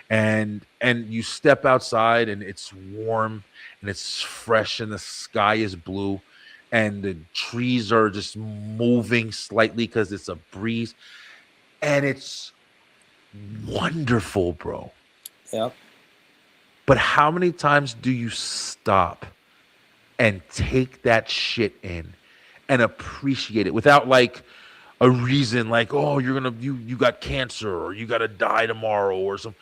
And you step outside and it's warm and it's fresh and the sky is blue and the trees are just moving slightly because it's a breeze, and it's wonderful, bro. Yep. But how many times do you stop and take that shit in and appreciate it without like a reason, like, oh, you got cancer or you gotta die tomorrow or some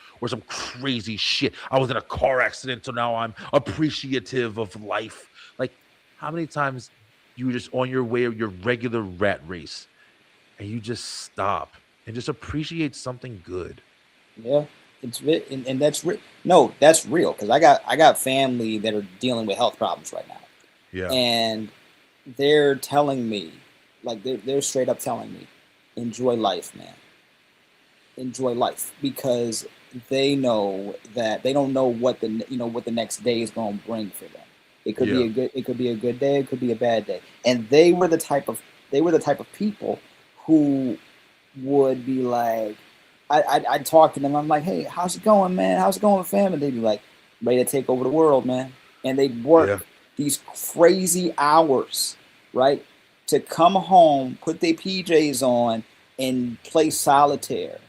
crazy shit. I was in a car accident, so now I'm appreciative of life. Like, how many times you were just on your way of your regular rat race and you just stop and just appreciate something good? Yeah, and that's real. No, that's real, because I got family that are dealing with health problems right now. Yeah. And they're telling me, like they're straight up telling me, enjoy life, man. Enjoy life, because they know that they don't know what the next day is going to bring for them. It could be a good day, it could be a bad day. And they were the type of people who would be like, I'd talk to them. I'm like, hey, how's it going, man? How's it going with family? They'd be like, ready to take over the world, man. And they'd work these crazy hours, right, to come home, put their PJs on, and play solitaire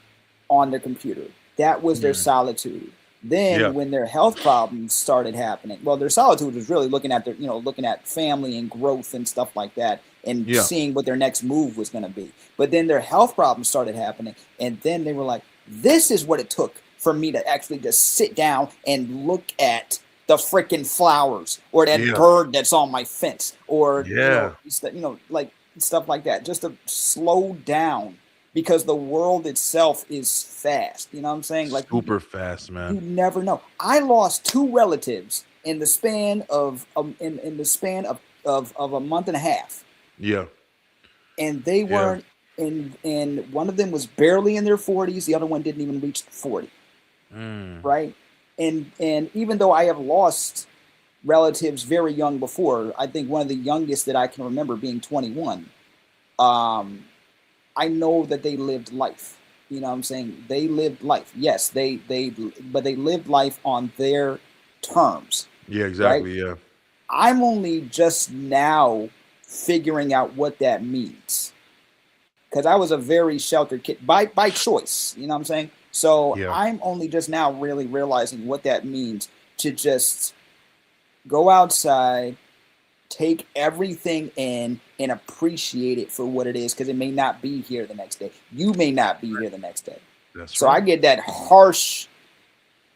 on their computer. That was their solitude. Then when their health problems started happening, well, their solitude was really looking at looking at family and growth and stuff like that, and seeing what their next move was going to be. But then their health problems started happening, and then they were like, this is what it took for me to actually just sit down and look at the freaking flowers or that bird that's on my fence or like stuff like that, just to slow down. Because the world itself is fast, you know what I'm saying? Like super fast, man. You never know. I lost 2 relatives in the span of a month and a half. Yeah, and they weren't. And one of them was barely in their 40s. The other one didn't even reach 40. Right, and even though I have lost relatives very young before, I think one of the youngest that I can remember being 21. I know that they lived life. You know what I'm saying? They lived life. Yes, but they lived life on their terms. Yeah, exactly. Right? Yeah. I'm only just now figuring out what that means. Because I was a very sheltered kid by choice. You know what I'm saying? So I'm only just now really realizing what that means to just go outside, take everything in and appreciate it for what it is, because it may not be here the next day. You may not be here the next day. That's so right. I get that harsh,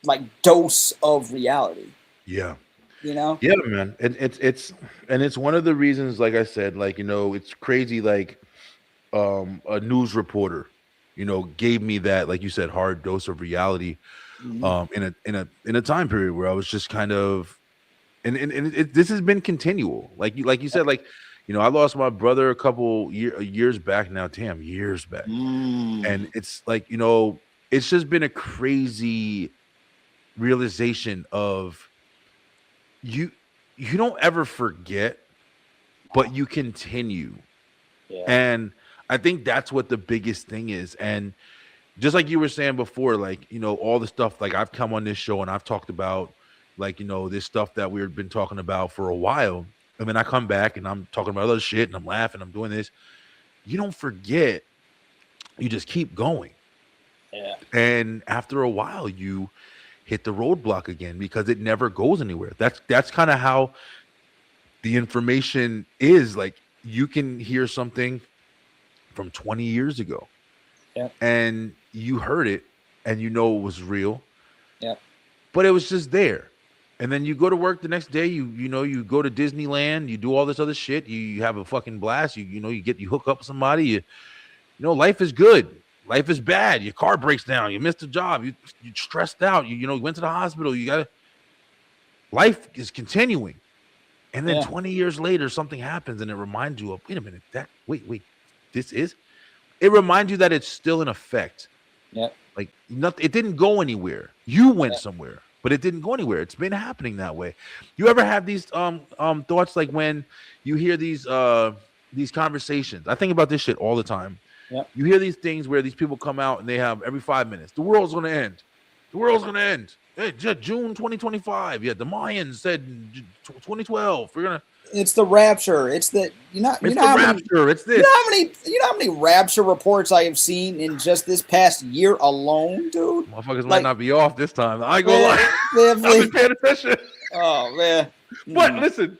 like, dose of reality. Yeah. You know? Yeah, man. It's one of the reasons, like I said, like, it's crazy. Like, a news reporter, gave me that, like you said, hard dose of reality, in a time period where I was just kind of. And this has been continual, like you said, like, I lost my brother a couple years back now. Damn, years back. And it's like, it's just been a crazy realization of you don't ever forget, but you continue. And I think that's what the biggest thing is. And just like you were saying before, like, all the stuff, like, I've come on this show and I've talked about, like, this stuff that we've been talking about for a while. And then I come back and I'm talking about other shit and I'm laughing, I'm doing this. You don't forget, you just keep going. Yeah. And after a while, you hit the roadblock again because it never goes anywhere. That's kind of how the information is. Like, you can hear something from 20 years ago and you heard it and it was real. But it was just there. And then you go to work the next day, you go to Disneyland, you do all this other shit, you have a fucking blast, you hook up with somebody, life is good, life is bad, your car breaks down, you missed a job, you stressed out, you went to the hospital, life is continuing. And then 20 years later, something happens and it reminds you of, wait a minute, wait, it reminds you that it's still in effect. Like, nothing, it didn't go anywhere. You went somewhere, but it didn't go anywhere. It's been happening that way. You ever have these thoughts, like when you hear these conversations? I think about this shit all the time. You hear these things where these people come out and they have every 5 minutes, the world's gonna end. The world's gonna end. Hey, June 2025. Yeah, the Mayans said 2012. We're gonna. It's the rapture. It's the rapture. It's this. You know how many rapture reports I have seen in just this past year alone, dude? Motherfuckers might not be off this time. I ain't gonna lie. I've been paying attention. Oh man. But listen.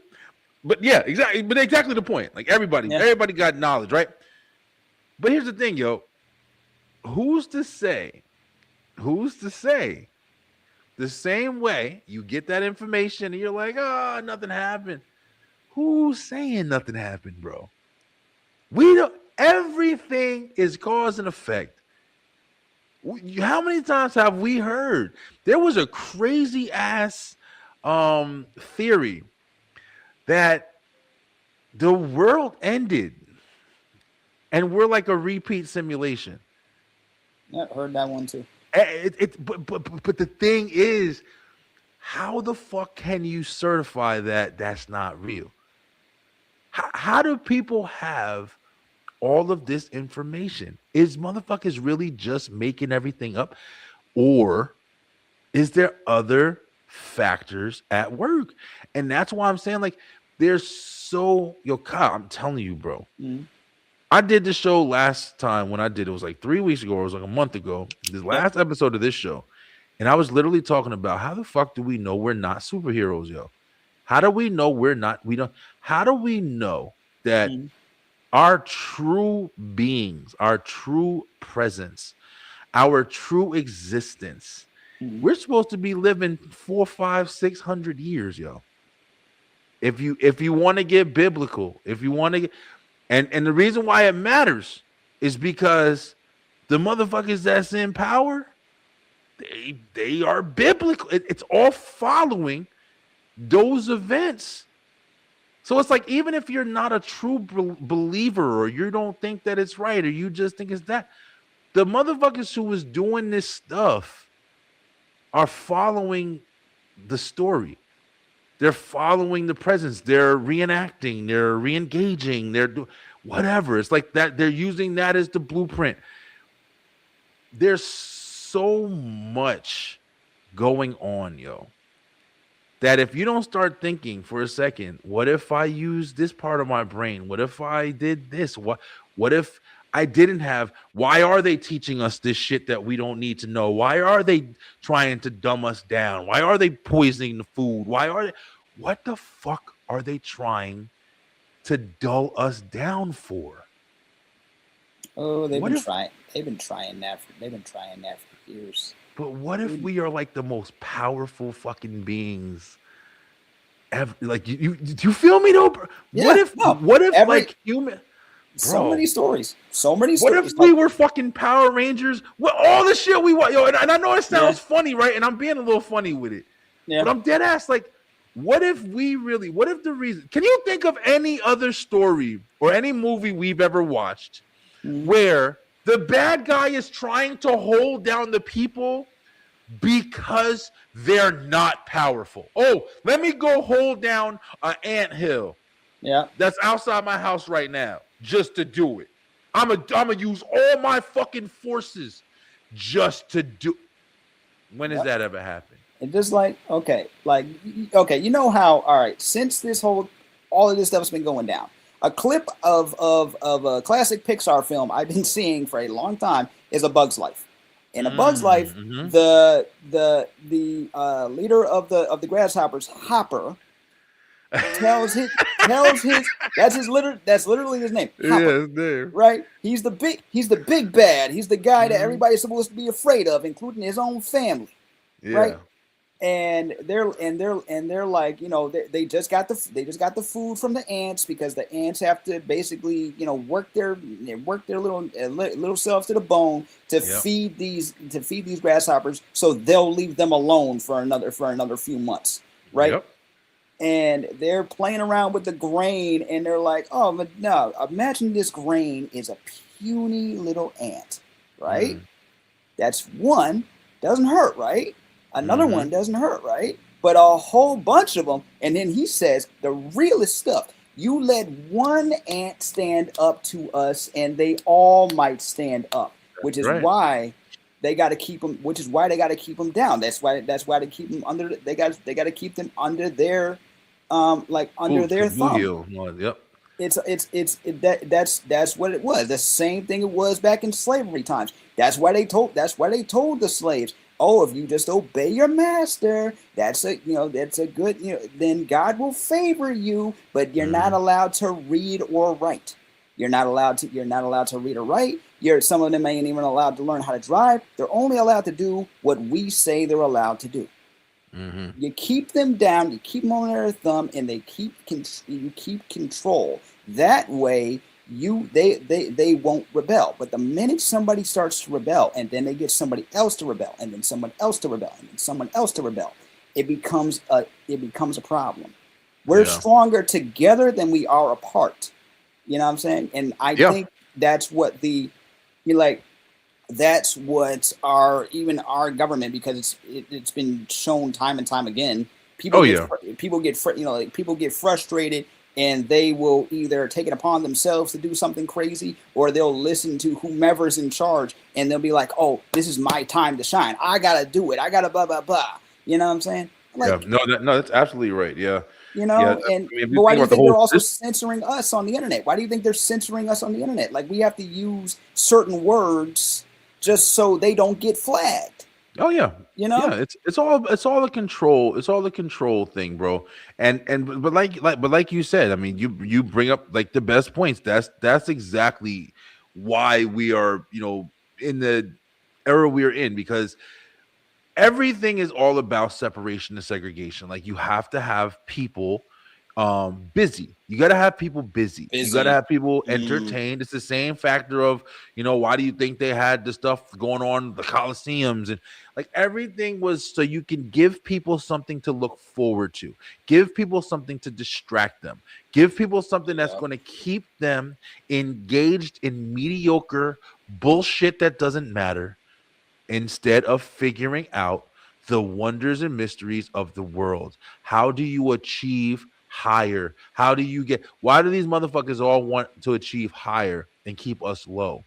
But yeah, exactly. But exactly the point. Like, everybody got knowledge, right? But here's the thing, yo. Who's to say? The same way you get that information and you're like, oh, nothing happened. Who's saying nothing happened, bro? We don't. Everything is cause and effect. How many times have we heard? There was a crazy ass theory that the world ended and we're like a repeat simulation. Yeah, heard that one too. But the thing is, how the fuck can you certify that that's not real? How do people have all of this information? Is motherfuckers really just making everything up, or is there other factors at work? And that's why I'm saying, like, there's Kyle, I'm telling you, bro. Mhm. I did the show last time when I did it was like 3 weeks ago, or it was like a month ago. This last episode of this show, and I was literally talking about how the fuck do we know we're not superheroes, yo? How do we know we're not? We don't. How do we know that Mhm. our true beings, our true presence, our true existence? Mhm. We're supposed to be living 4, 5, 600 years, yo. If you want to get biblical, if you want to get, and the reason why it matters is because the motherfuckers that's in power, they are biblical. It's all following those events. So it's like, even if you're not a true believer, or you don't think that it's right, or you just think it's that, the motherfuckers who was doing this stuff are following the story. They're following the presence. They're reenacting. They're re-engaging. They're whatever. It's like that. They're using that as the blueprint. There's so much going on, yo, that if you don't start thinking for a second, what if I use this part of my brain? What if I did this? What if I didn't have? Why are they teaching us this shit that we don't need to know? Why are they trying to dumb us down? Why are they poisoning the food? What the fuck are they trying to dull us down for? Oh, they've been trying that for years. But what if we are like the most powerful fucking beings ever? Like, you do you feel me though? Yeah, what if like human? So Bro, many stories. What if we were fucking Power Rangers? What all the shit we want, yo? And I know it sounds funny, right? And I'm being a little funny with it, but I'm dead ass. Like, what if we really? What if the reason? Can you think of any other story or any movie we've ever watched where the bad guy is trying to hold down the people because they're not powerful? Oh, let me go hold down an anthill. Yeah, that's outside my house right now just to do it. I'm gonna use all my fucking forces just to do. When has that ever happened? It just okay, you know how? All right, since all of this stuff's been going down, a clip of a classic Pixar film I've been seeing for a long time is A Bug's Life. In A Bug's Life, the leader of the grasshoppers, Hopper, tells his that's literally his name. Hopper, yeah, his name. Right? He's the big bad. He's the guy that everybody's supposed to be afraid of, including his own family. Yeah. Right? And they're like, they just got the food from the ants, because the ants have to basically, work their little selves to the bone to feed these grasshoppers, so they'll leave them alone for another few months, right? Yep. And they're playing around with the grain, and they're like, oh, but no, imagine this grain is a puny little ant, right? That's one, doesn't hurt, right? Another one doesn't hurt, right? But a whole bunch of them. And then he says the realest stuff. You let one ant stand up to us, and they all might stand up, which is why they got to keep them. Which is why they got to keep them down. That's why they keep them under. They got to keep them under their, under their thumb. Yep. That's what it was. The same thing it was back in slavery times. That's why they told the slaves, oh, if you just obey your master, that's a good, then God will favor you, but you're not allowed to read or write. You're not allowed to read or write. Some of them ain't even allowed to learn how to drive. They're only allowed to do what we say they're allowed to do. You keep them down, you keep them on their thumb, and you keep control. That way, they won't rebel. But the minute somebody starts to rebel, and then they get somebody else to rebel, and then someone else to rebel, and then someone else to rebel, it becomes a problem. We're stronger together than we are apart. You know what I'm saying? And I think that's what that's what even our government, because it's been shown time and time again. People Oh get yeah. people get frustrated, and they will either take it upon themselves to do something crazy, or they'll listen to whomever's in charge, and they'll be like, "Oh, this is my time to shine. I gotta do it. I gotta blah blah blah." You know what I'm saying? Yeah. Like, No, that's absolutely right. Yeah. you Yeah. know, and I mean, if you but why think do you about the think they're whole also system, censoring us on the internet? Why do you think they're censoring us on the internet? Like, we have to use certain words just so they don't get flagged. oh yeah. You Yeah, know? it's all the control. It's all the control thing, bro. But like you said, I mean, you bring up like the best points. That's exactly why we are, in the era we're in, because everything is all about separation and segregation. Like, you have to have people busy. You got to have people busy. You got to Busy. have people entertained. It's the same factor of, why do you think they had the stuff going on, the Colosseums, and like everything was so you can give people something to look forward to, give people something to distract them, give people something that's Yep. going to keep them engaged in mediocre bullshit that doesn't matter, instead of figuring out the wonders and mysteries of the world. How do you achieve higher? How do you get, why do these motherfuckers all want to achieve higher and keep us low?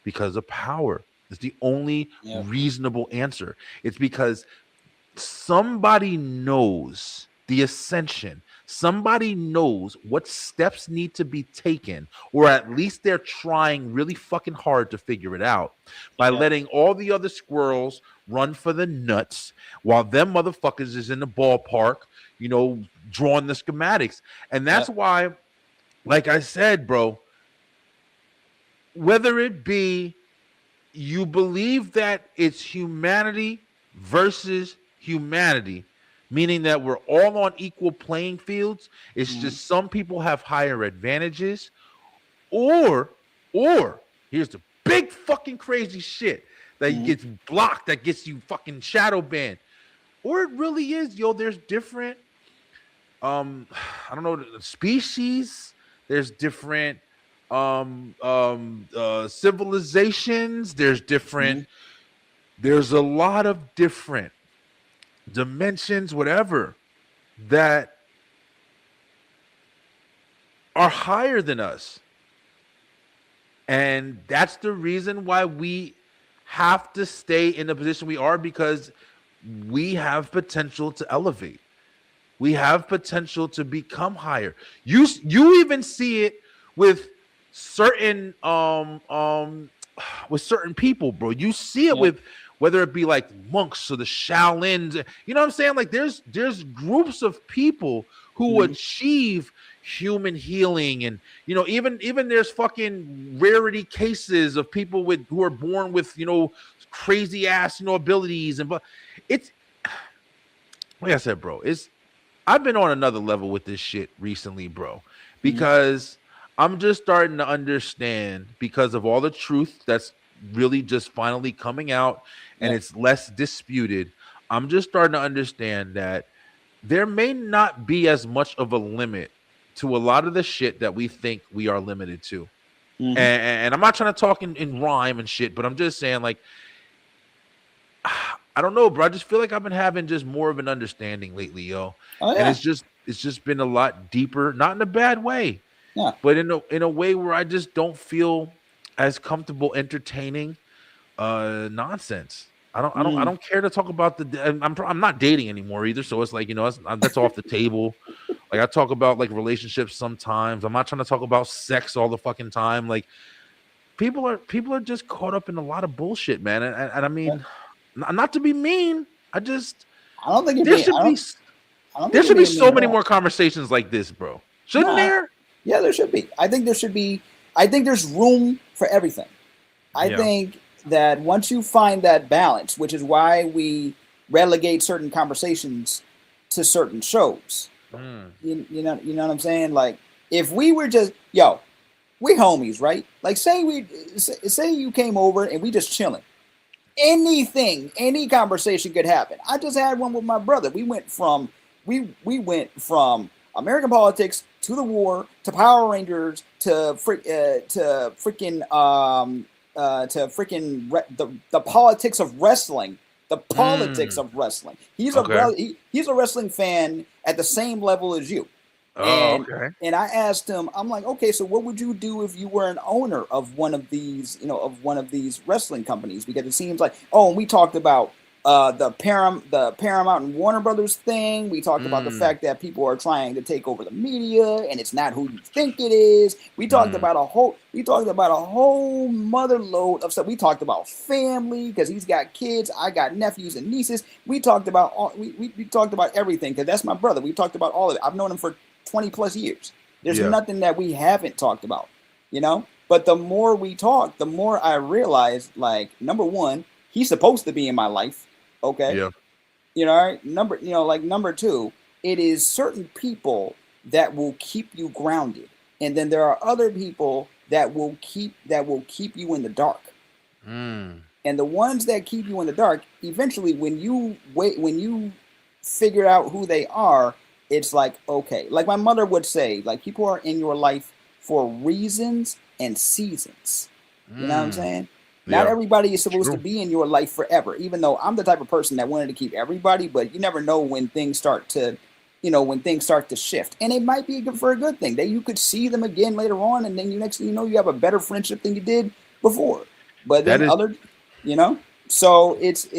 Because of power. It's the only Yep. reasonable answer. It's because somebody knows the ascension. Somebody knows what steps need to be taken, or at least they're trying really fucking hard to figure it out by Yep. letting all the other squirrels run for the nuts while them motherfuckers is in the ballpark, drawing the schematics. And that's Yep. why, like I said, bro, whether it be you believe that it's humanity versus humanity, meaning that we're all on equal playing fields. It's Mhm. just some people have higher advantages, or here's the big fucking crazy shit that Mhm. gets blocked, that gets you fucking shadow banned. Or it really is, there's different I don't know, species, there's different civilizations, Mhm. there's a lot of different dimensions, whatever, that are higher than us. And that's the reason why we have to stay in the position we are, because we have potential to elevate. We have potential to become higher. You even see it with certain with certain people, bro. You see it Yep. with, whether it be like monks or the Shaolins. You know what I'm saying? Like, there's groups of people who Mhm. achieve human healing, and even there's fucking rarity cases of people who are born with crazy ass abilities, and but it's, like I said, bro, I've been on another level with this shit recently, bro, Mhm. because I'm just starting to understand, because of all the truth that's really just finally coming out and Yep. it's less disputed. I'm just starting to understand that there may not be as much of a limit to a lot of the shit that we think we are limited to. Mhm. And I'm not trying to talk in rhyme and shit, but I'm just saying, like, I don't know, bro. I just feel like I've been having just more of an understanding lately, yo. Oh And yeah. it's just been a lot deeper, not in a bad way, Yeah. but in a way where I just don't feel as comfortable entertaining nonsense. I Mm. don't care to talk about I'm not dating anymore either, so it's like, that's off the table. Like, I talk about like relationships sometimes. I'm not trying to talk about sex all the fucking time. Like, people are just caught up in a lot of bullshit, man. And I Yep. mean, not to be mean, I don't think you're there being. should be I don't there think you're should be being mean so at many all. more conversations like this, bro. No. Shouldn't there? Yeah, there should be. I think there should be. I think there's room for everything. I Yeah. think that once you find that balance, which is why we relegate certain conversations to certain shows. Mm. You know what I'm saying? Like, if we were just we homies, right? Like, say you came over and we just chilling. Any conversation could happen. I just had one with my brother. We went from American politics to the war to Power Rangers to freaking freaking the politics of wrestling. The politics of wrestling. He's he's a wrestling fan at the same level as you. Oh, And okay. and I asked him, I'm like, okay, so what would you do if you were an owner of one of these, of one of these wrestling companies? Because it seems like, and we talked about the Paramount and Warner Brothers thing. We talked about the fact that people are trying to take over the media, and it's not who you think it is. We talked about a whole mother load of stuff. We talked about family because he's got kids. I got nephews and nieces. We talked about we talked about everything because that's my brother. We talked about all of it. I've known him for 20 plus years. There's nothing that we haven't talked about, But the more we talk, the more I realize, like, number one, he's supposed to be in my life. Okay. Yeah. Right? Number two, it is certain people that will keep you grounded. And then there are other people that will keep you in the dark. And the ones that keep you in the dark, eventually when you figure out who they are, it's like, okay, like my mother would say, like, people are in your life for reasons and seasons. You know what I'm saying? Not everybody is supposed to be in your life forever, even though I'm the type of person that wanted to keep everybody, but you never know when things start to, shift. And it might be for a good thing that you could see them again later on. And then next thing you know, you have a better friendship than you did before. But then so it's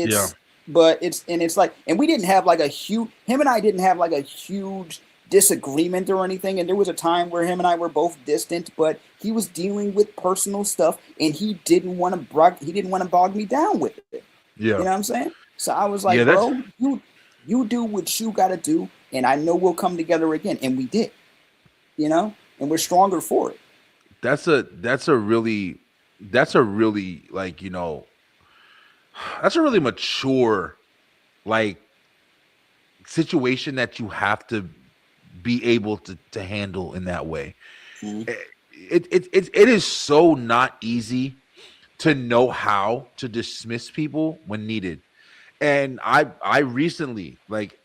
like, and we didn't have like him and I didn't have like a huge disagreement or anything. And there was a time where him and I were both distant, but he was dealing with personal stuff and he didn't want to bog me down with it. Yeah. You know what I'm saying? So I was like, bro, you do what you got to do. And I know we'll come together again. And we did, and we're stronger for it. That's a really like, that's a really mature, like, situation that you have to be able to handle in that way. It is so not easy to know how to dismiss people when needed. And I recently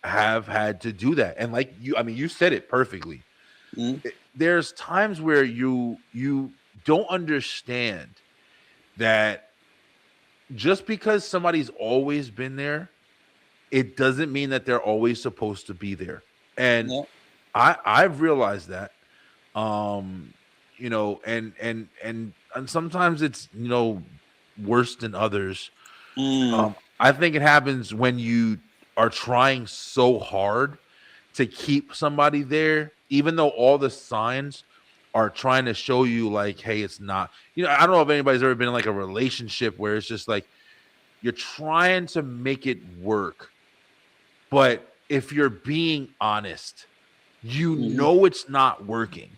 have had to do that. And like you said it perfectly. There's times where you don't understand that just because somebody's always been there, it doesn't mean that they're always supposed to be there. And I've realized that, and sometimes it's, worse than others. I think it happens when you are trying so hard to keep somebody there, even though all the signs are trying to show you like, hey, it's not, I don't know if anybody's ever been in like a relationship where it's just like, you're trying to make it work. But if you're being honest, know it's not working.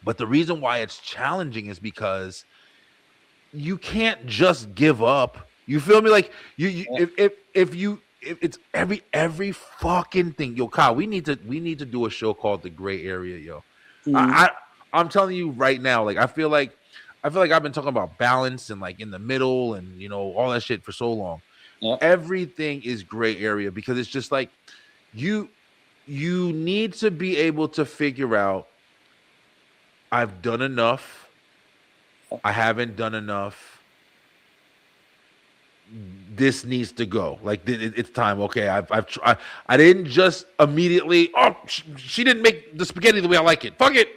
But the reason why it's challenging is because you can't just give up. You feel me? Like if it's every fucking thing. Yo, Kyle, we need to do a show called The Gray Area, yo. I'm telling you right now, like I feel like I've been talking about balance and like in the middle and all that shit for so long. Everything is gray area because it's just like you need to be able to figure out, I've done enough, I haven't done enough, this needs to go. Like it's time. Okay, I didn't just immediately. Oh, she didn't make the spaghetti the way I like it. Fuck it.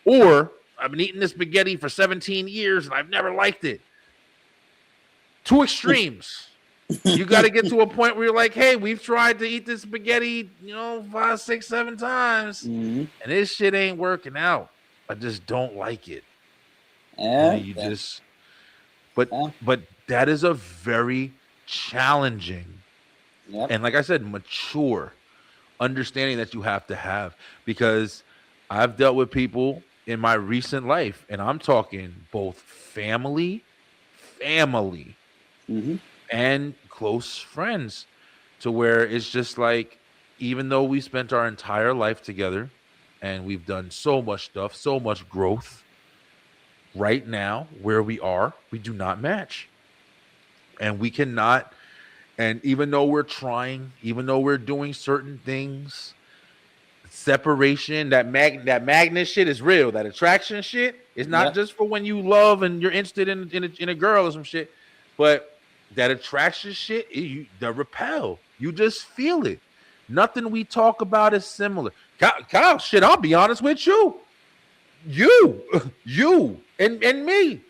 Or I've been eating this spaghetti for 17 years and I've never liked it. Two extremes. You got to get to a point where you're like, hey, we've tried to eat this spaghetti, 5, 6, 7 times, and this shit ain't working out. I just don't like it. But that is a very challenging and, like I said, mature understanding that you have to have, because I've dealt with people in my recent life, and I'm talking both family, and close friends, to where it's just like, even though we spent our entire life together and we've done so much stuff, so much growth, right now where we are, we do not match. And we cannot, and even though we're trying, even though we're doing certain things, separation, that magnet shit is real, that attraction shit, It's not just for when you love and you're interested in a girl or some shit, but that attraction shit, the repel. You just feel it. Nothing we talk about is similar. Kyle, shit, I'll be honest with you. You, and me.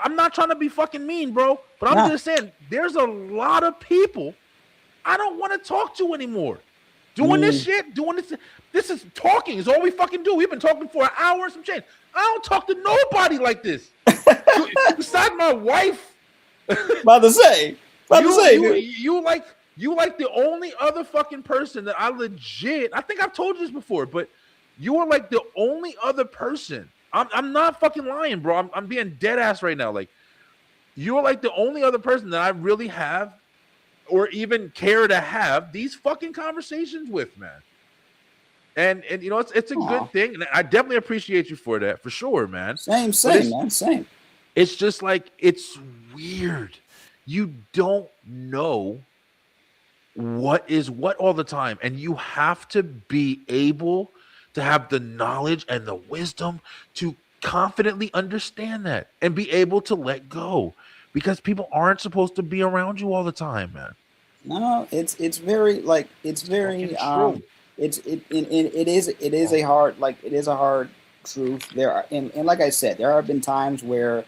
I'm not trying to be fucking mean, bro, but I'm just saying there's a lot of people I don't want to talk to anymore. Doing this shit, this is talking is all we fucking do. We've been talking for an hour and some change. I don't talk to nobody like this. Besides my wife. About to say, you like the only other fucking person that I think I've told you this before, but you are like the only other person. I'm not fucking lying, bro. I'm being dead ass right now. Like, you are like the only other person that I really have or even care to have these fucking conversations with, man. And you know, it's a good thing, and I definitely appreciate you for that, for sure, man. Same, man. Same. It's just like, it's weird. You don't know what is what all the time, and you have to be able to have the knowledge and the wisdom to confidently understand that and be able to let go, because people aren't supposed to be around you all the time, man. No, it is a hard truth. There are, and like I said, there have been times where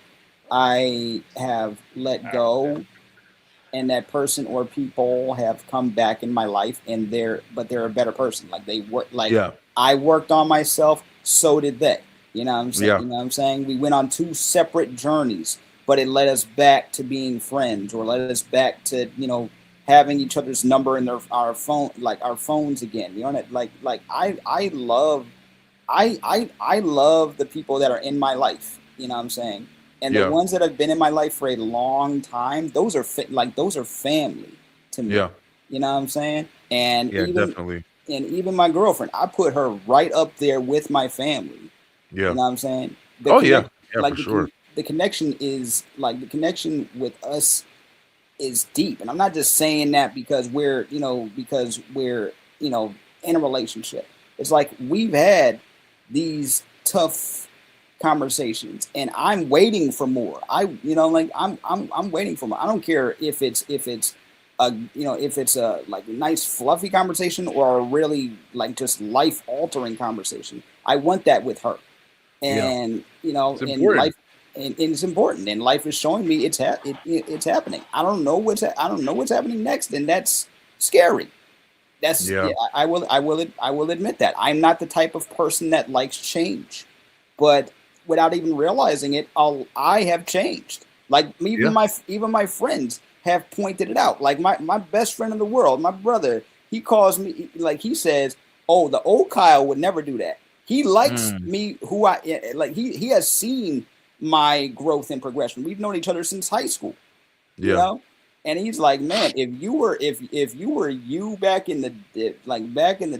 I have let go, and that person or people have come back in my life, and they're a better person. Like, they work, I worked on myself, so did they. You know what I'm saying? Yeah. You know what I'm saying? We went on two separate journeys, but it led us back to being friends, or led us back to, you know, having each other's number in our phone, like our phones again. You know, I love the people that are in my life. You know what I'm saying? And the ones that have been in my life for a long time, those are family to me. Yeah. You know what I'm saying? And definitely. And even my girlfriend, I put her right up there with my family. Yeah. You know what I'm saying? For sure. The connection with us is deep. And I'm not just saying that because we're in a relationship. It's like, we've had these tough conversations, and I'm waiting for more. I'm waiting for more. I don't care if it's a like nice fluffy conversation or a really like just life altering conversation. I want that with her, and life, and it's important. And life is showing me it's happening. I don't know what's happening next, and that's scary. I will admit that I'm not the type of person that likes change, but without even realizing it, I have changed. Like, even my friends have pointed it out. Like, my best friend in the world, my brother, he calls me, like, he says, "Oh, the old Kyle would never do that." He likes me, who I like. He has seen my growth and progression. We've known each other since high school. Yeah. You know? And he's like, "Man, if you were you back in the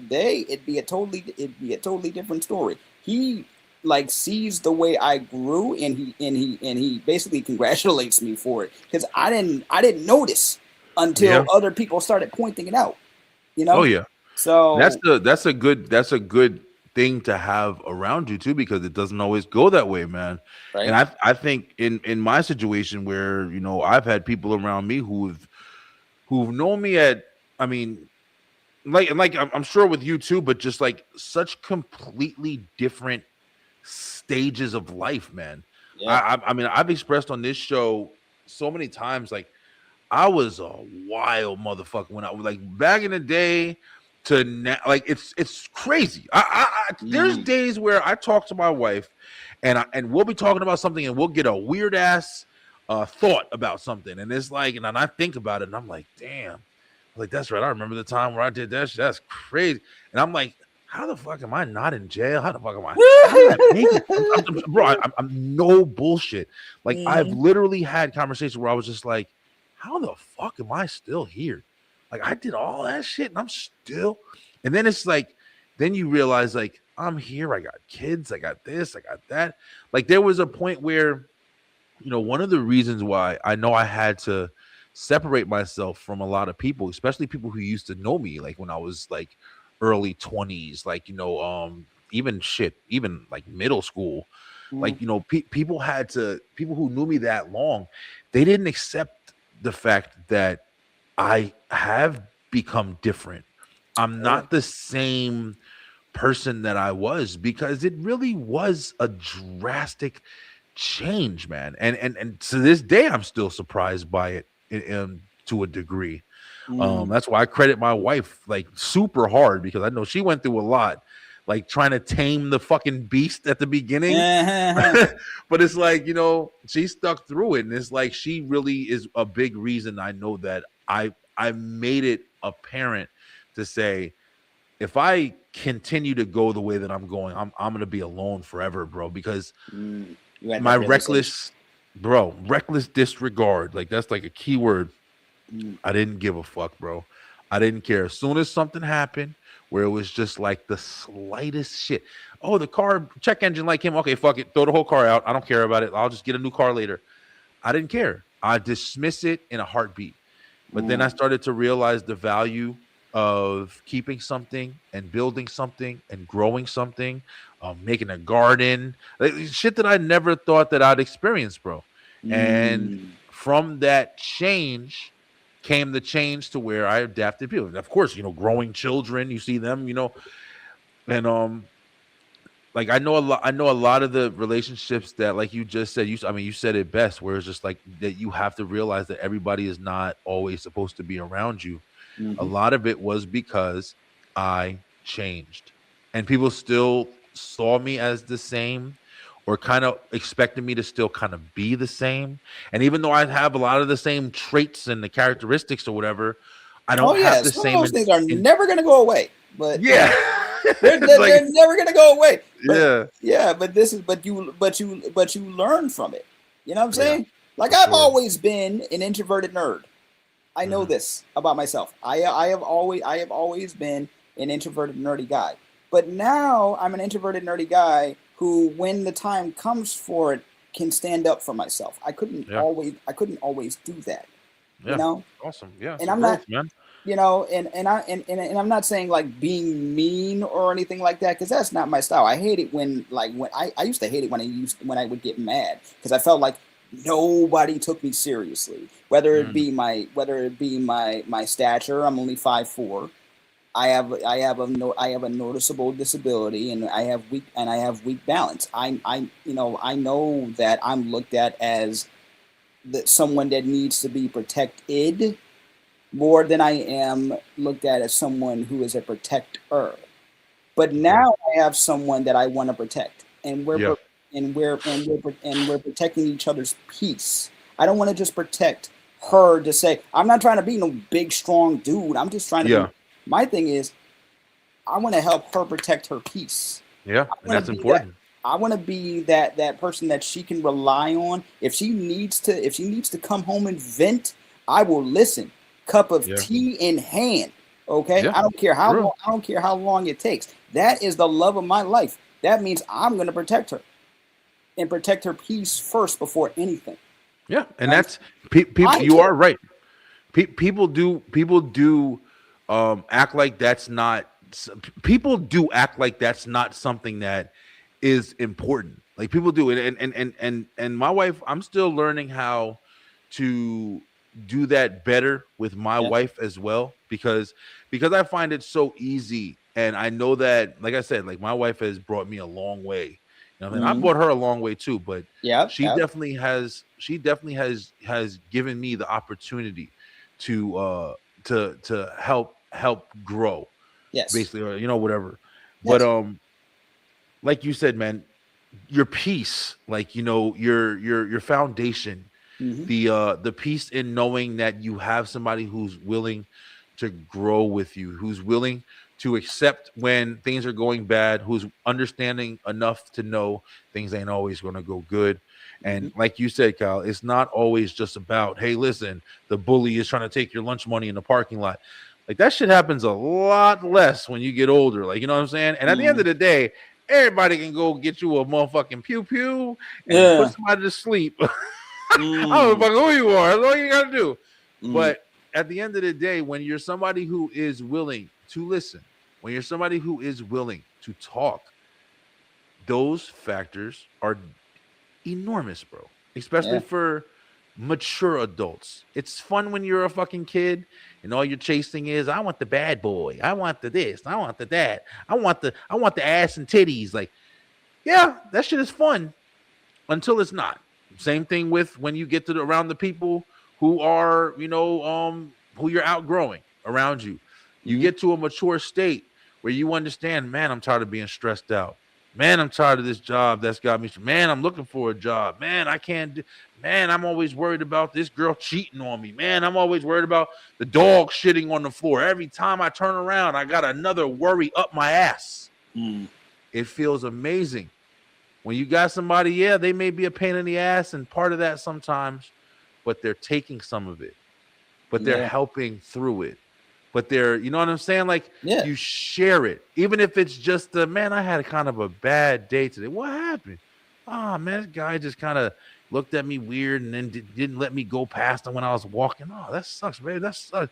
day, it'd be a totally different story." He like sees the way I grew, and he basically congratulates me for it, because I didn't notice until other people started pointing it out. You know? Oh yeah. So that's a good thing to have around you too, because it doesn't always go that way, man. Right. And I think in my situation where, you know, I've had people around me who've known me at, I mean, like I'm sure with you too, but just like such completely different stages of life, man. Yeah. I mean, I've expressed on this show so many times, like, I was a wild motherfucker when I was like back in the day to now. Like, it's crazy. There's days where I talk to my wife and we'll be talking about something, and we'll get a weird ass thought about something, and it's like, and I think about it, and I'm like, damn, like, that's right. I remember the time where I did that shit. That's crazy. And I'm like, how the fuck am I not in jail? How the fuck am I? Bro, I'm no bullshit. Like, I've literally had conversations where I was just like, how the fuck am I still here? Like, I did all that shit and I'm still. And then it's like, then you realize, like, I'm here. I got kids. I got this. I got that. Like, there was a point where, you know, one of the reasons why I know I had to separate myself from a lot of people, especially people who used to know me, like when I was like early 20s, like, you know, even like middle school, like, you know, people who knew me that long, they didn't accept the fact that I have become different. I'm Really? not the same person that I was, because it really was a drastic change, man. And to this day, I'm still surprised by it to a degree. Mm. That's why I credit my wife like super hard, because I know she went through a lot, like trying to tame the fucking beast at the beginning. But it's like, you know, she stuck through it, and it's like she really is a big reason I know that I made it apparent to say, if I continue to go the way that I'm going, I'm gonna be alone forever, bro. Because You had my that realization. reckless disregard, like that's like a key word. Mm. I didn't give a fuck, bro. I didn't care. As soon as something happened where it was just like the slightest shit. Oh, the car check engine light came. Okay, fuck it. Throw the whole car out. I don't care about it. I'll just get a new car later. I didn't care. I dismiss it in a heartbeat. But then I Mm. started to realize the value of keeping something and building something and growing something, making a garden, like, shit that I never thought that I'd experience, bro. And Mm. from that change came the change to where I adapted people. Of course, you know, growing children, you see them, you know, and like I know a lot of the relationships that, like you just said, you said it best, where it's just like that you have to realize that everybody is not always supposed to be around you. A Mhm. lot of it was because I changed, and people still saw me as the same, or kind of expected me to still kind of be the same. And even though I have a lot of the same traits and the characteristics or whatever, I Oh don't have yeah, the some of same those things are in never going to go away. But you yeah. know, It's like, they're never going to go away. But yeah, yeah, but this is but you learn from it. You know what I'm yeah, saying? Like for I've sure. always been an introverted nerd. I know Hmm. this about myself. I have always been an introverted nerdy guy. But now I'm an introverted nerdy guy who, when the time comes for it, can stand up for myself. Yeah, I couldn't always do that, you yeah, know? awesome. Yeah, it's And a I'm not, growth, man. and I'm not saying like being mean or anything like that, because that's not my style. I hate it when I used to hate it when I would get mad, because I felt like nobody took me seriously. Mm, Whether it be my stature, I'm only 5'4". I have a noticeable disability, and I have weak balance. I know that I'm looked at as someone that needs to be protected more than I am looked at as someone who is a protector. But okay. now I have someone that I want to protect, and Yeah, we're protecting each other's peace. I don't want to just protect her to say I'm not trying to be no big strong dude. I'm just trying to be. yeah, My thing is I want to help her protect her peace. yeah, I and want that's to be that. important. I want to be that person that she can rely on. If she needs to come home and vent, I will listen. Cup of Yeah, tea in hand. Okay? yeah, I don't care how real. long I don't care how long it takes. That is the love of my life. That means I'm going to protect her and protect her peace first before anything. Yeah, and You know that's what people. I'm saying? I You care. are right. People do act like that's not. People do act like that's not something that is important. Like people do it, and my wife. I'm still learning how to do that better with my Yeah. wife as well, because I find it so easy, and I know that, like I said, like my wife has brought me a long way. You know, what I mean, I Mm-hmm. brought her a long way too, but Yep. she Yep. definitely has. She definitely has given me the opportunity to help grow, Yes. basically, or you know, whatever. But Yes. like you said, man, your peace, like, you know, your foundation, Mm-hmm. the peace in knowing that you have somebody who's willing to grow with you, who's willing to accept when things are going bad, who's understanding enough to know things ain't always going to go good. Mm-hmm. And like you said, Kyle, it's not always just about, hey, listen, the bully is trying to take your lunch money in the parking lot. Like that shit happens a lot less when you get older. Like, you know what I'm saying? And at the end Mm-hmm. of the day, everybody can go get you a motherfucking pew pew and put Yeah. somebody to sleep. I don't Mm-hmm. give a fuck who you are. That's all you got to do. Mm-hmm. But at the end of the day, when you're somebody who is willing to listen, when you're somebody who is willing to talk, those factors are enormous, bro. Especially Yeah. for mature adults. It's fun when you're a fucking kid and all you're chasing is I want the bad boy. I want the this. I want the that. I want the ass and titties. Like, yeah, that shit is fun until it's not. Same thing with when you get to around the people who are, who you're outgrowing around you. You Mm-hmm. get to a mature state where you understand, man, I'm tired of being stressed out. Man, I'm tired of this job that's got me. Man, I'm looking for a job. Man, I can't do. Man, I'm always worried about this girl cheating on me. Man, I'm always worried about the dog shitting on the floor. Every time I turn around, I got another worry up my ass. Mm. It feels amazing. When you got somebody, yeah, they may be a pain in the ass and part of that sometimes, but they're taking some of it, but they're Yeah. helping through it. But they're, you know what I'm saying? Like Yeah. you share it, even if it's just the man, I had kind of a bad day today. What happened? Oh man, this guy just kind of looked at me weird and then didn't let me go past him when I was walking. Oh, that sucks, baby. That sucks.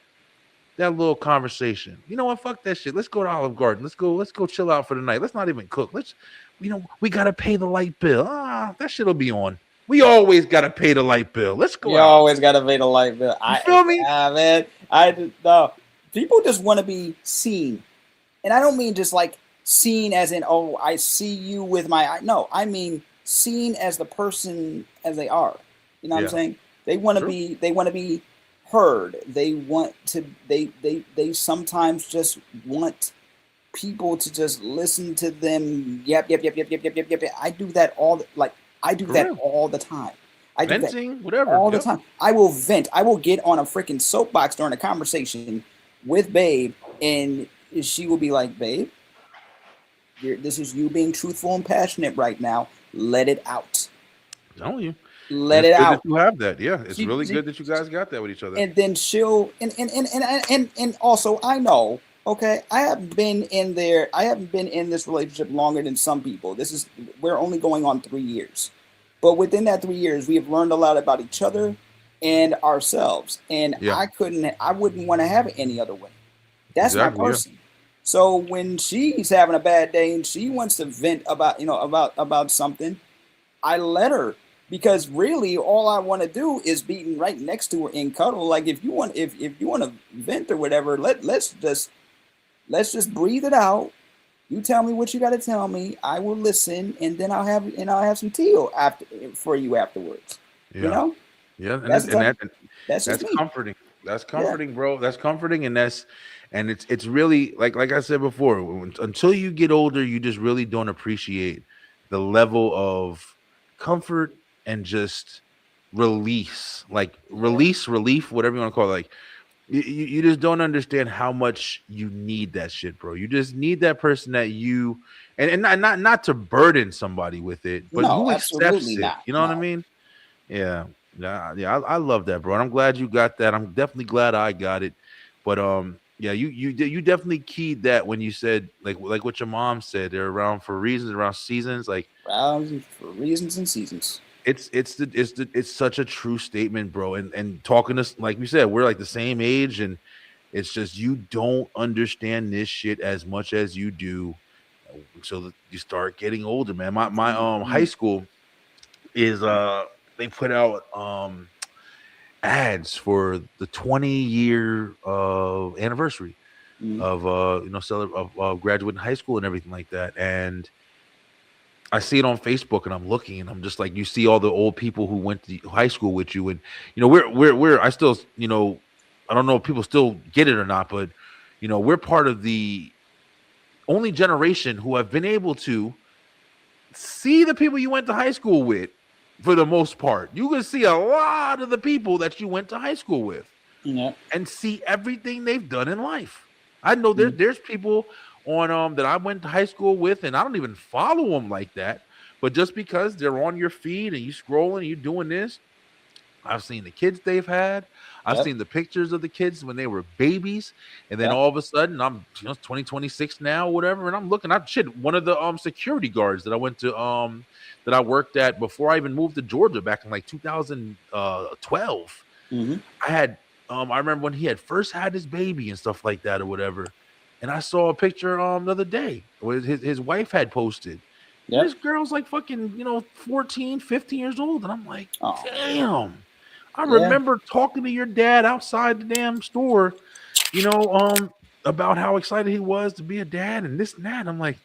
That little conversation. You know what? Fuck that shit. Let's go to Olive Garden. Let's go chill out for the night. Let's not even cook. We gotta pay the light bill. That shit'll be on. We always gotta pay the light bill. Let's go You out. always got to pay the light bill. You feel me? Man, I just no. People just want to be seen, and I don't mean just like seen as in oh I see you with my eye. No, I mean seen as the person as they are. You know what I'm Yeah. saying? They want to True. be. They want to be heard. They want to. They sometimes just want people to just listen to them. Yep. I do that I do For that real. all the time. I do that Venting, whatever. all the Yep. time. I will vent. I will get on a freaking soapbox during a conversation with Babe, and she will be like, "Babe, this is you being truthful and passionate right now. Let it out. I'm telling you. Let And it it's good out." that you have that. Yeah, it's She- really she- good that you guys got that with each other. And then she'll and also I know. Okay, I haven't been in this relationship longer than some people. We're only going on 3 years. But within that 3 years, we have learned a lot about each other and ourselves. And Yeah. I wouldn't want to have it any other way. That's Exactly, my yeah. person. So when she's having a bad day and she wants to vent about something, I let her, because really all I want to do is be right next to her and cuddle. Like if you want to vent or whatever, let's just breathe it out. You tell me what you got to tell me. I will listen, and then I'll have some tea for you afterwards. Yeah. You know, Yeah. And That's that's just me. comforting. That's comforting, bro. That's comforting, and it's really like I said before. Until you get older, you just really don't appreciate the level of comfort and just release, like relief, whatever you want to call it. Like you just don't understand how much you need that shit, bro. You just need that person that you and not to burden somebody with it, but No, who accepts absolutely it. not. You know what I No. mean? Yeah. Yeah. I love that, bro. And I'm glad you got that. I'm definitely glad I got it. But yeah, you definitely keyed that when you said like what your mom said. They're around for reasons, around seasons. Like For reasons and seasons. it's such a true statement, bro. And talking to like we said, we're like the same age, and it's just you don't understand this shit as much as you do. So that you start getting older, man. My high school is they put out ads for the 20-year anniversary Mhm. of graduating high school and everything like that. And I see it on Facebook, and I'm looking, and I'm just like, you see all the old people who went to high school with you, and we're I still I don't know if people still get it or not, but we're part of the only generation who have been able to see the people you went to high school with. For the most part, you can see a lot of the people that you went to high school with Yeah. and see everything they've done in life. I know there's people on that I went to high school with, and I don't even follow them like that. But just because they're on your feed and you scrolling, and you doing this, I've seen the kids they've had. I've Yep. seen the pictures of the kids when they were babies, and then Yep. all of a sudden I'm 2026 now, whatever, and I'm looking at shit. One of the security guards that I went to that I worked at before I even moved to Georgia back in like 2012. Mm-hmm. I remember when he had first had his baby and stuff like that or whatever. And I saw a picture the other day where his wife had posted. Yep. This girl's like fucking, 14, 15 years old. And I'm like, Oh. damn. I Yeah. remember talking to your dad outside the damn store, about how excited he was to be a dad and this and that. I'm like,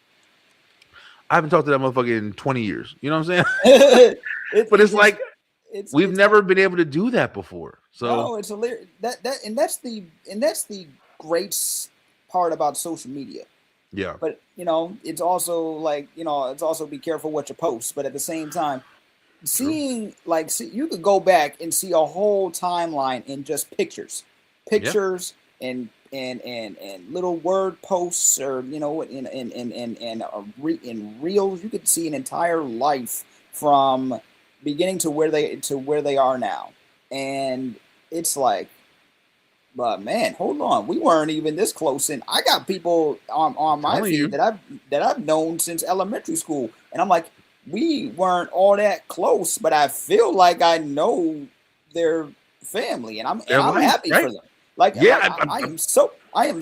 I haven't talked to that motherfucker in 20 years. You know what I'm saying? But it's like we've never been able to do that before. So no, it's hilarious. That's the great part about social media. yeah. But it's also like it's also be careful what you post. But at the same time, seeing you could go back and see a whole timeline in just pictures and little word posts or in reels. You could see an entire life from beginning to where they are now, and it's like, but man, hold on, we weren't even this close, and I got people on my feed that I've known since elementary school, and I'm like, we weren't all that close, but I feel like I know their family, and I'm happy for them. Like, yeah, I am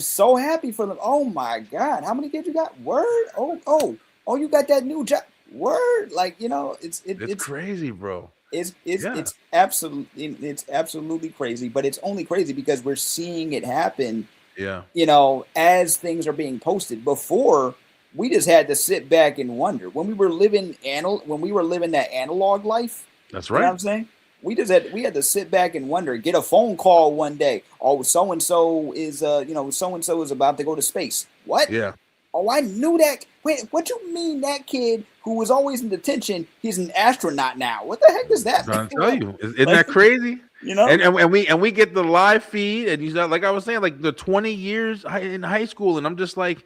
so happy for them. Oh my God, how many kids you got? Word. Oh, you got that new job. Word. Like, it's crazy, bro. It's absolutely crazy, but it's only crazy because we're seeing it happen. Yeah. As things are being posted. Before, we just had to sit back and wonder. When we were living that analog life. That's right. You know what I'm saying? We had to sit back and wonder, get a phone call one day. Oh, so and so is about to go to space. What? Yeah. Oh, I knew that. Wait, what you mean that kid who was always in detention, he's an astronaut now? What the heck does that mean? I'm tell you, isn't that crazy? And we get the live feed, and like I was saying, like the 20 years in high school, and I'm just like,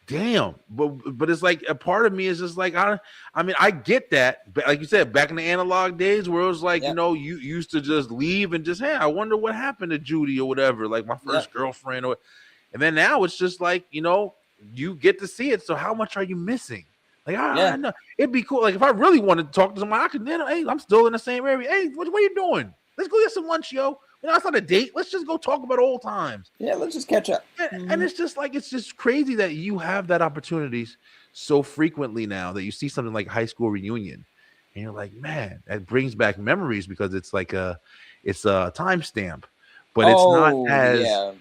damn. But it's like a part of me is just like, I mean, I get that, but like you said, back in the analog days where it was like, you used to just leave and just, hey, I wonder what happened to Judy or whatever, like my first girlfriend, and then now it's just like, you get to see it. So how much are you missing? Like, I know it'd be cool. Like if I really wanted to talk to somebody, I could. Hey, I'm still in the same area. Hey, what are you doing? Let's go get some lunch, yo. It's not a date. Let's just go talk about old times. Yeah, let's just catch up. And it's just like it's just crazy that you have that opportunities so frequently now that you see something like high school reunion, and you're like, man, that brings back memories because it's like it's a timestamp, but it's not as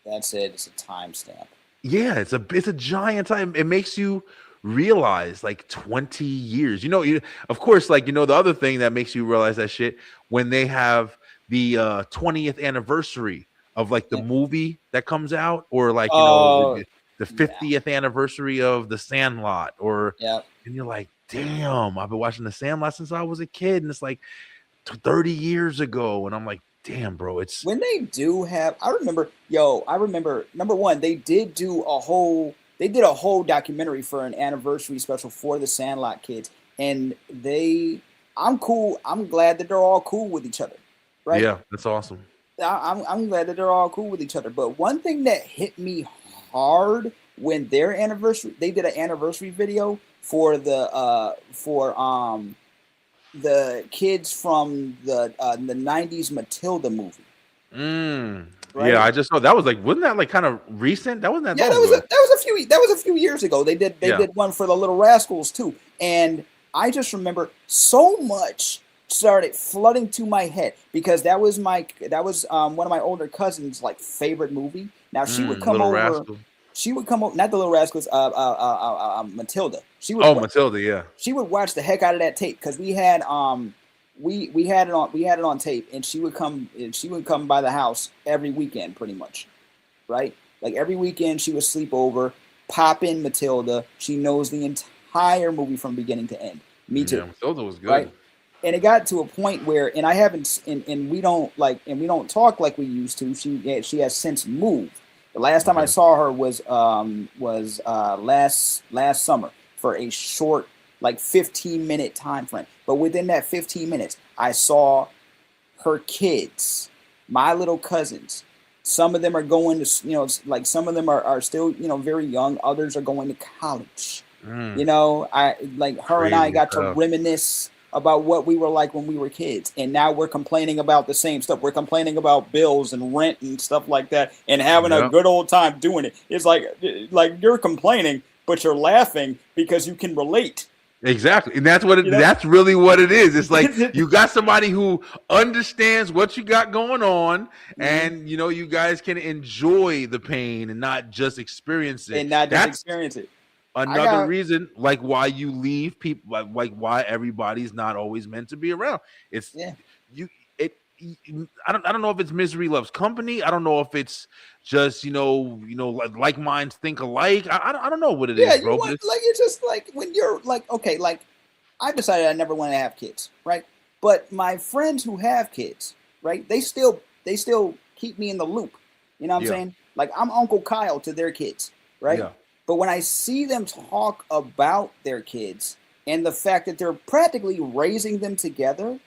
that's it. It's a timestamp. Yeah, it's a giant time. It makes you realize like 20 years. Of course, like the other thing that makes you realize that shit when they have the 20th anniversary of like the movie that comes out, or like the 50th anniversary of The Sandlot, and you're like, damn, I've been watching The Sandlot since I was a kid, and it's like 30 years ago, and I'm like, damn, bro, it's when they do have. I remember number one, they did a whole documentary for an anniversary special for the Sandlot kids, and I'm cool. I'm glad that they're all cool with each other, right? Yeah, that's awesome. I'm glad that they're all cool with each other. But one thing that hit me hard when they did an anniversary video for the kids from the 90s Matilda movie. Right? Yeah, I just saw that was like, wasn't that like kind of recent? That wasn't that long ago. That was a few years ago. They did one for the Little Rascals too, and I just remember so much started flooding to my head because that was one of my older cousins' like favorite movie. Now she would come over. Rascal. She would come over, not the Little Rascals, Matilda. Matilda, yeah. She would watch the heck out of that tape because we had it on tape, and she would come by the house every weekend, pretty much, right? Like every weekend she would sleep over, pop in Matilda. She knows the entire movie from beginning to end. Me too. Yeah, Matilda was good. Right? And it got to a point where, and I haven't, and we don't talk like we used to. She has since moved. The last time I saw her was last summer for a short, like 15-minute time frame. But within that 15 minutes, I saw her kids, my little cousins. Some of them are going to, some of them are still, very young. Others are going to college. I like her and I got to reminisce about what we were like when we were kids, and now we're complaining about the same stuff. We're complaining about bills and rent and stuff like that, and having a good old time doing it. It's like you're complaining, but you're laughing because you can relate. Exactly. And that's what that's really what it is. It's like you got somebody who understands what you got going on, and you guys can enjoy the pain and not just experience it. And not just That's experience it. another reason, like why you leave people, like why everybody's not always meant to be around. It's you. I don't know if it's misery loves company. I don't know if it's just like minds think alike. I don't know what it is, bro. It's just like when you're like, okay, like I decided I never want to have kids, right? But my friends who have kids, right? They still keep me in the loop. You know what I'm saying? Like I'm Uncle Kyle to their kids, right? Yeah. But when I see them talk about their kids and the fact that they're practically raising them together.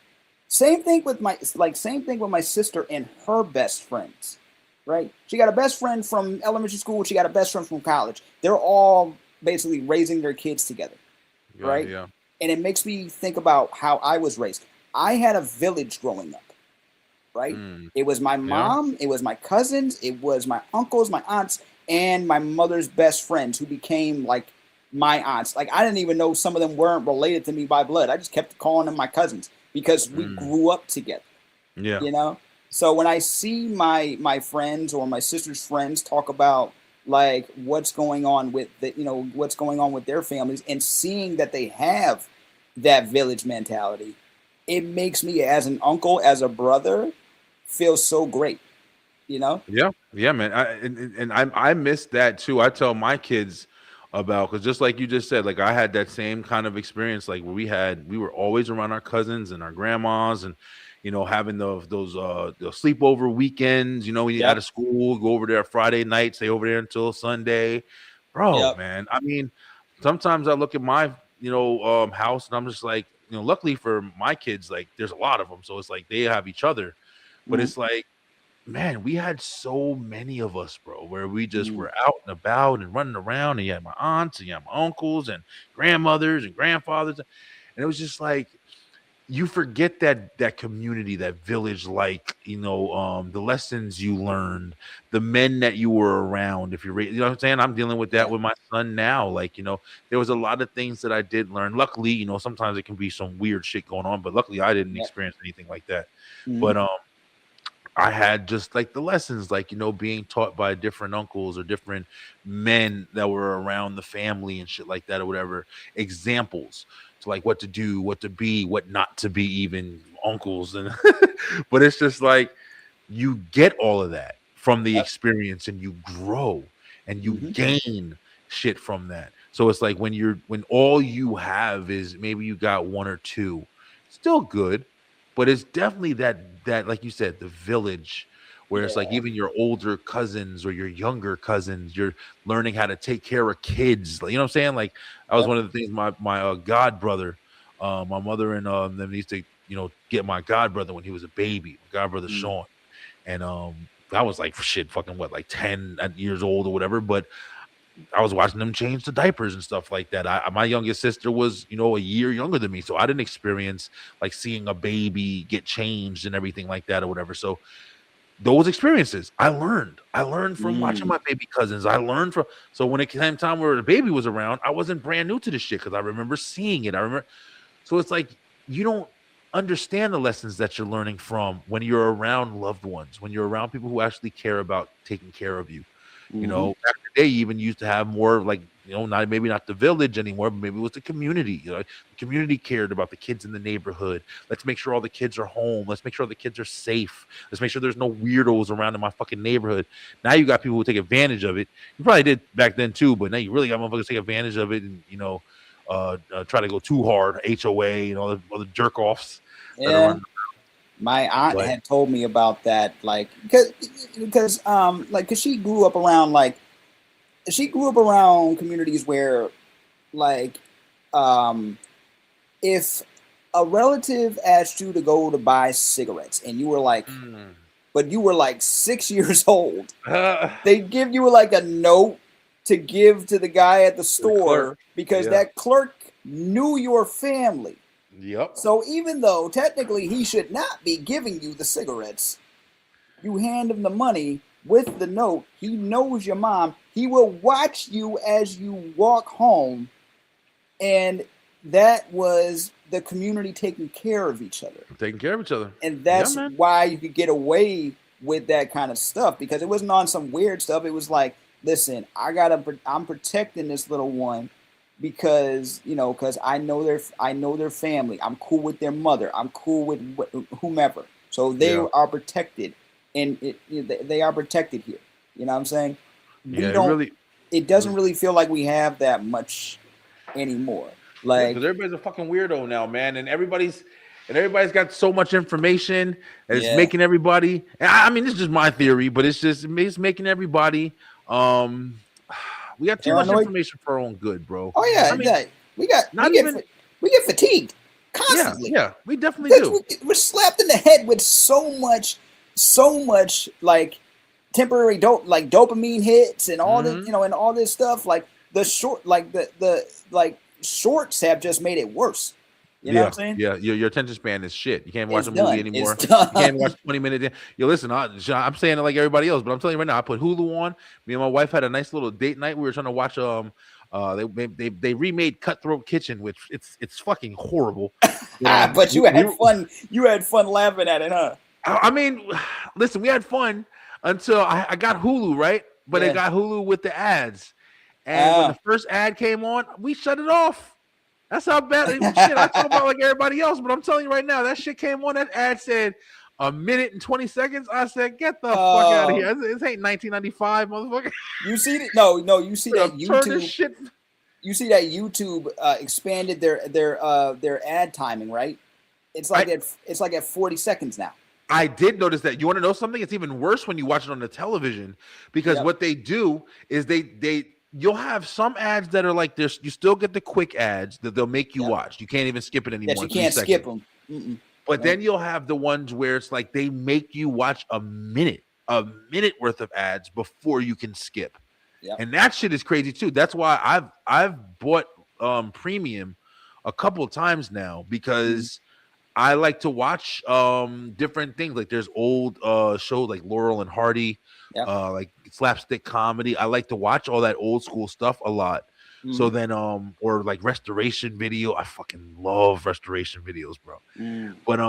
Same thing with my sister and her best friends, right? She got a best friend from elementary school. She got a best friend from college. They're all basically raising their kids together, right? Yeah. And it makes me think about how I was raised. I had a village growing up, right? It was my mom, it was my cousins, it was my uncles, my aunts, and my mother's best friends who became like my aunts. Like I didn't even know some of them weren't related to me by blood. I just kept calling them my cousins. Because we grew up together, So when I see my friends or my sister's friends talk about like what's going on with what's going on with their families and seeing that they have that village mentality, it makes me as an uncle, as a brother, feel so great, Yeah, man. I miss that too. I tell my kids about, because just like you just said, like I had that same kind of experience, like where we were always around our cousins and our grandmas, and having those sleepover weekends, when you out of school, go over there Friday night, stay over there until Sunday, bro. Man, I mean, sometimes I look at my house and I'm just like, luckily for my kids, like there's a lot of them, so it's like they have each other, but it's like, man, we had so many of us, bro, where we just were out and about and running around, and you had my aunts and you had my uncles and grandmothers and grandfathers, and it was just like you forget that community, that village, like the lessons you learned, the men that you were around. If you're, what I'm saying, I'm dealing with that with my son now. Like there was a lot of things that I did learn. Luckily, sometimes it can be some weird shit going on, but luckily I didn't experience anything like that. But I had just like the lessons, like, being taught by different uncles or different men that were around the family and shit like that, or whatever, examples to like what to do, what to be, what not to be, even uncles. And but it's just like you get all of that from the experience, and you grow and you gain shit from that. So it's like when all you have is maybe you got one or two, still good, but it's definitely that like you said, the village, where it's like even your older cousins or your younger cousins, you're learning how to take care of kids. Like, you know what I'm saying? Like that was one of the things my god brother, my mother and them used to get my god brother when he was a baby, my god brother Sean, and I was like fucking what, like 10 years old or whatever, but I was watching them change the diapers and stuff like that. My youngest sister was, a year younger than me, so I didn't experience like seeing a baby get changed and everything like that or whatever. So those experiences I learned from watching my baby cousins. I learned from, so when it came time where the baby was around, I wasn't brand new to this shit because I remember seeing it. So it's like you don't understand the lessons that you're learning from when you're around loved ones, when you're around people who actually care about taking care of you. Back in the day, you even used to have more like, maybe not the village anymore, but maybe it was the community. The community cared about the kids in the neighborhood. Let's make sure all the kids are home. Let's make sure the kids are safe. Let's make sure there's no weirdos around in my fucking neighborhood. Now you got people who take advantage of it. You probably did back then too, but now you really got motherfuckers take advantage of it and try to go too hard, HOA and all the jerk offs that are on. My aunt had told me about that, like, because she grew up around communities where, like, if a relative asked you to go to buy cigarettes and you were like, but you were like 6 years old, they'd give you like a note to give to the guy at the store because that clerk knew your family. Yep. So even though technically he should not be giving you the cigarettes, you hand him the money with the note. He knows your mom. He will watch you as you walk home, and that was the community taking care of each other. Taking care of each other. And that's man. why you could get away with that kind of stuff, because it wasn't on some weird stuff. It was like, listen, I'm protecting this little one because I know their family. I'm cool with their mother. I'm cool with whomever. So they are protected, and they are protected here. You know what I'm saying? It doesn't really feel like we have that much anymore. Like, because everybody's a fucking weirdo now, man, and everybody's got so much information that it's making everybody. And I mean, this is just my theory, but it's making everybody. We got too much information for our own good, bro. Oh yeah, we get fatigued constantly. Yeah, we definitely do. We're slapped in the head with so much like temporary dopamine hits and all this, and all this stuff. Like the shorts have just made it worse. You know what I'm saying? Yeah, your attention span is shit. You can't watch a movie anymore. You can't watch 20-minute. Listen, I'm saying it like everybody else, but I'm telling you right now, I put Hulu on. Me and my wife had a nice little date night. We were trying to watch they remade Cutthroat Kitchen, which it's fucking horrible. But you had fun. You had fun laughing at it, huh? I mean, listen, we had fun until I got Hulu, right? But I got Hulu with the ads, and when the first ad came on, we shut it off. That's how bad. Shit, I talk about like everybody else, but I'm telling you right now, that shit came on. That ad said 1 minute and 20 seconds. I said, get the fuck out of here. This ain't 1995, motherfucker. You see that? No, you see that YouTube shit. You see that YouTube expanded their ad timing, right? It's like at 40 seconds now. I did notice that. You want to know something? It's even worse when you watch it on the television, because what they do is you'll have some ads that are like this. You still get the quick ads that they'll make you watch. You can't even skip it anymore. Yes, you can't skip them. But then you'll have the ones where it's like they make you watch a minute worth of ads before you can skip. Yep. And that shit is crazy too. That's why I've bought premium a couple of times now, because I like to watch different things. Like there's old shows like Laurel and Hardy, like slapstick comedy. I like to watch all that old school stuff a lot. So then or like restoration video. I fucking love restoration videos, bro. But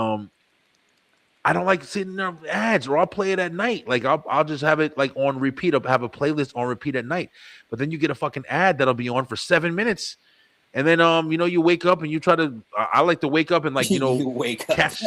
I don't like sitting there ads, or I'll play it at night. Like I'll just have it like on repeat. I'll have a playlist on repeat at night. But then you get a fucking ad that'll be on for 7 minutes. And then you wake up and you try to. I like to wake up and like you wake up. Catch.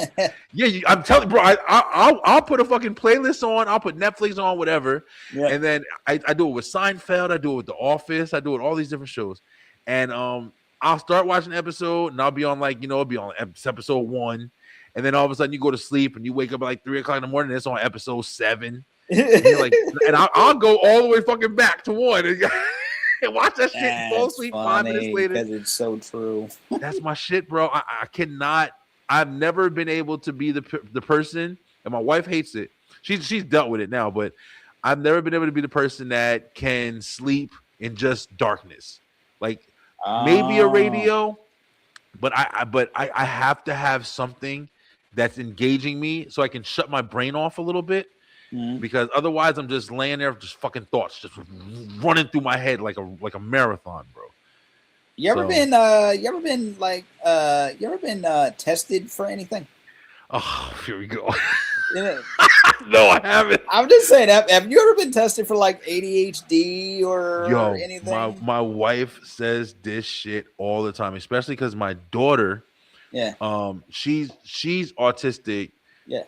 I'm telling you, bro. I'll put a fucking playlist on. I'll put Netflix on, whatever. Yeah. And then I do it with Seinfeld. I do it with The Office. I do it with all these different shows. And I'll start watching an episode, and I'll be on it'll be on episode 1, and then all of a sudden you go to sleep and you wake up at like 3 o'clock in the morning. And it's on episode 7. And you're like, and I'll go all the way fucking back to 1. And watch that shit and fall asleep 5 minutes later. Because it's so true. That's my shit, bro. I cannot. I've never been able to be the person, and my wife hates it. She's dealt with it now, but I've never been able to be the person that can sleep in just darkness. Like maybe a radio, but I have to have something that's engaging me so I can shut my brain off a little bit. Because otherwise I'm just laying there, just fucking thoughts just running through my head like a marathon, bro. You ever been tested for anything? Oh, here we go. Yeah. No, I haven't. I'm just saying, have you ever been tested for like ADHD or anything? My wife says this shit all the time, especially because my daughter, she's autistic,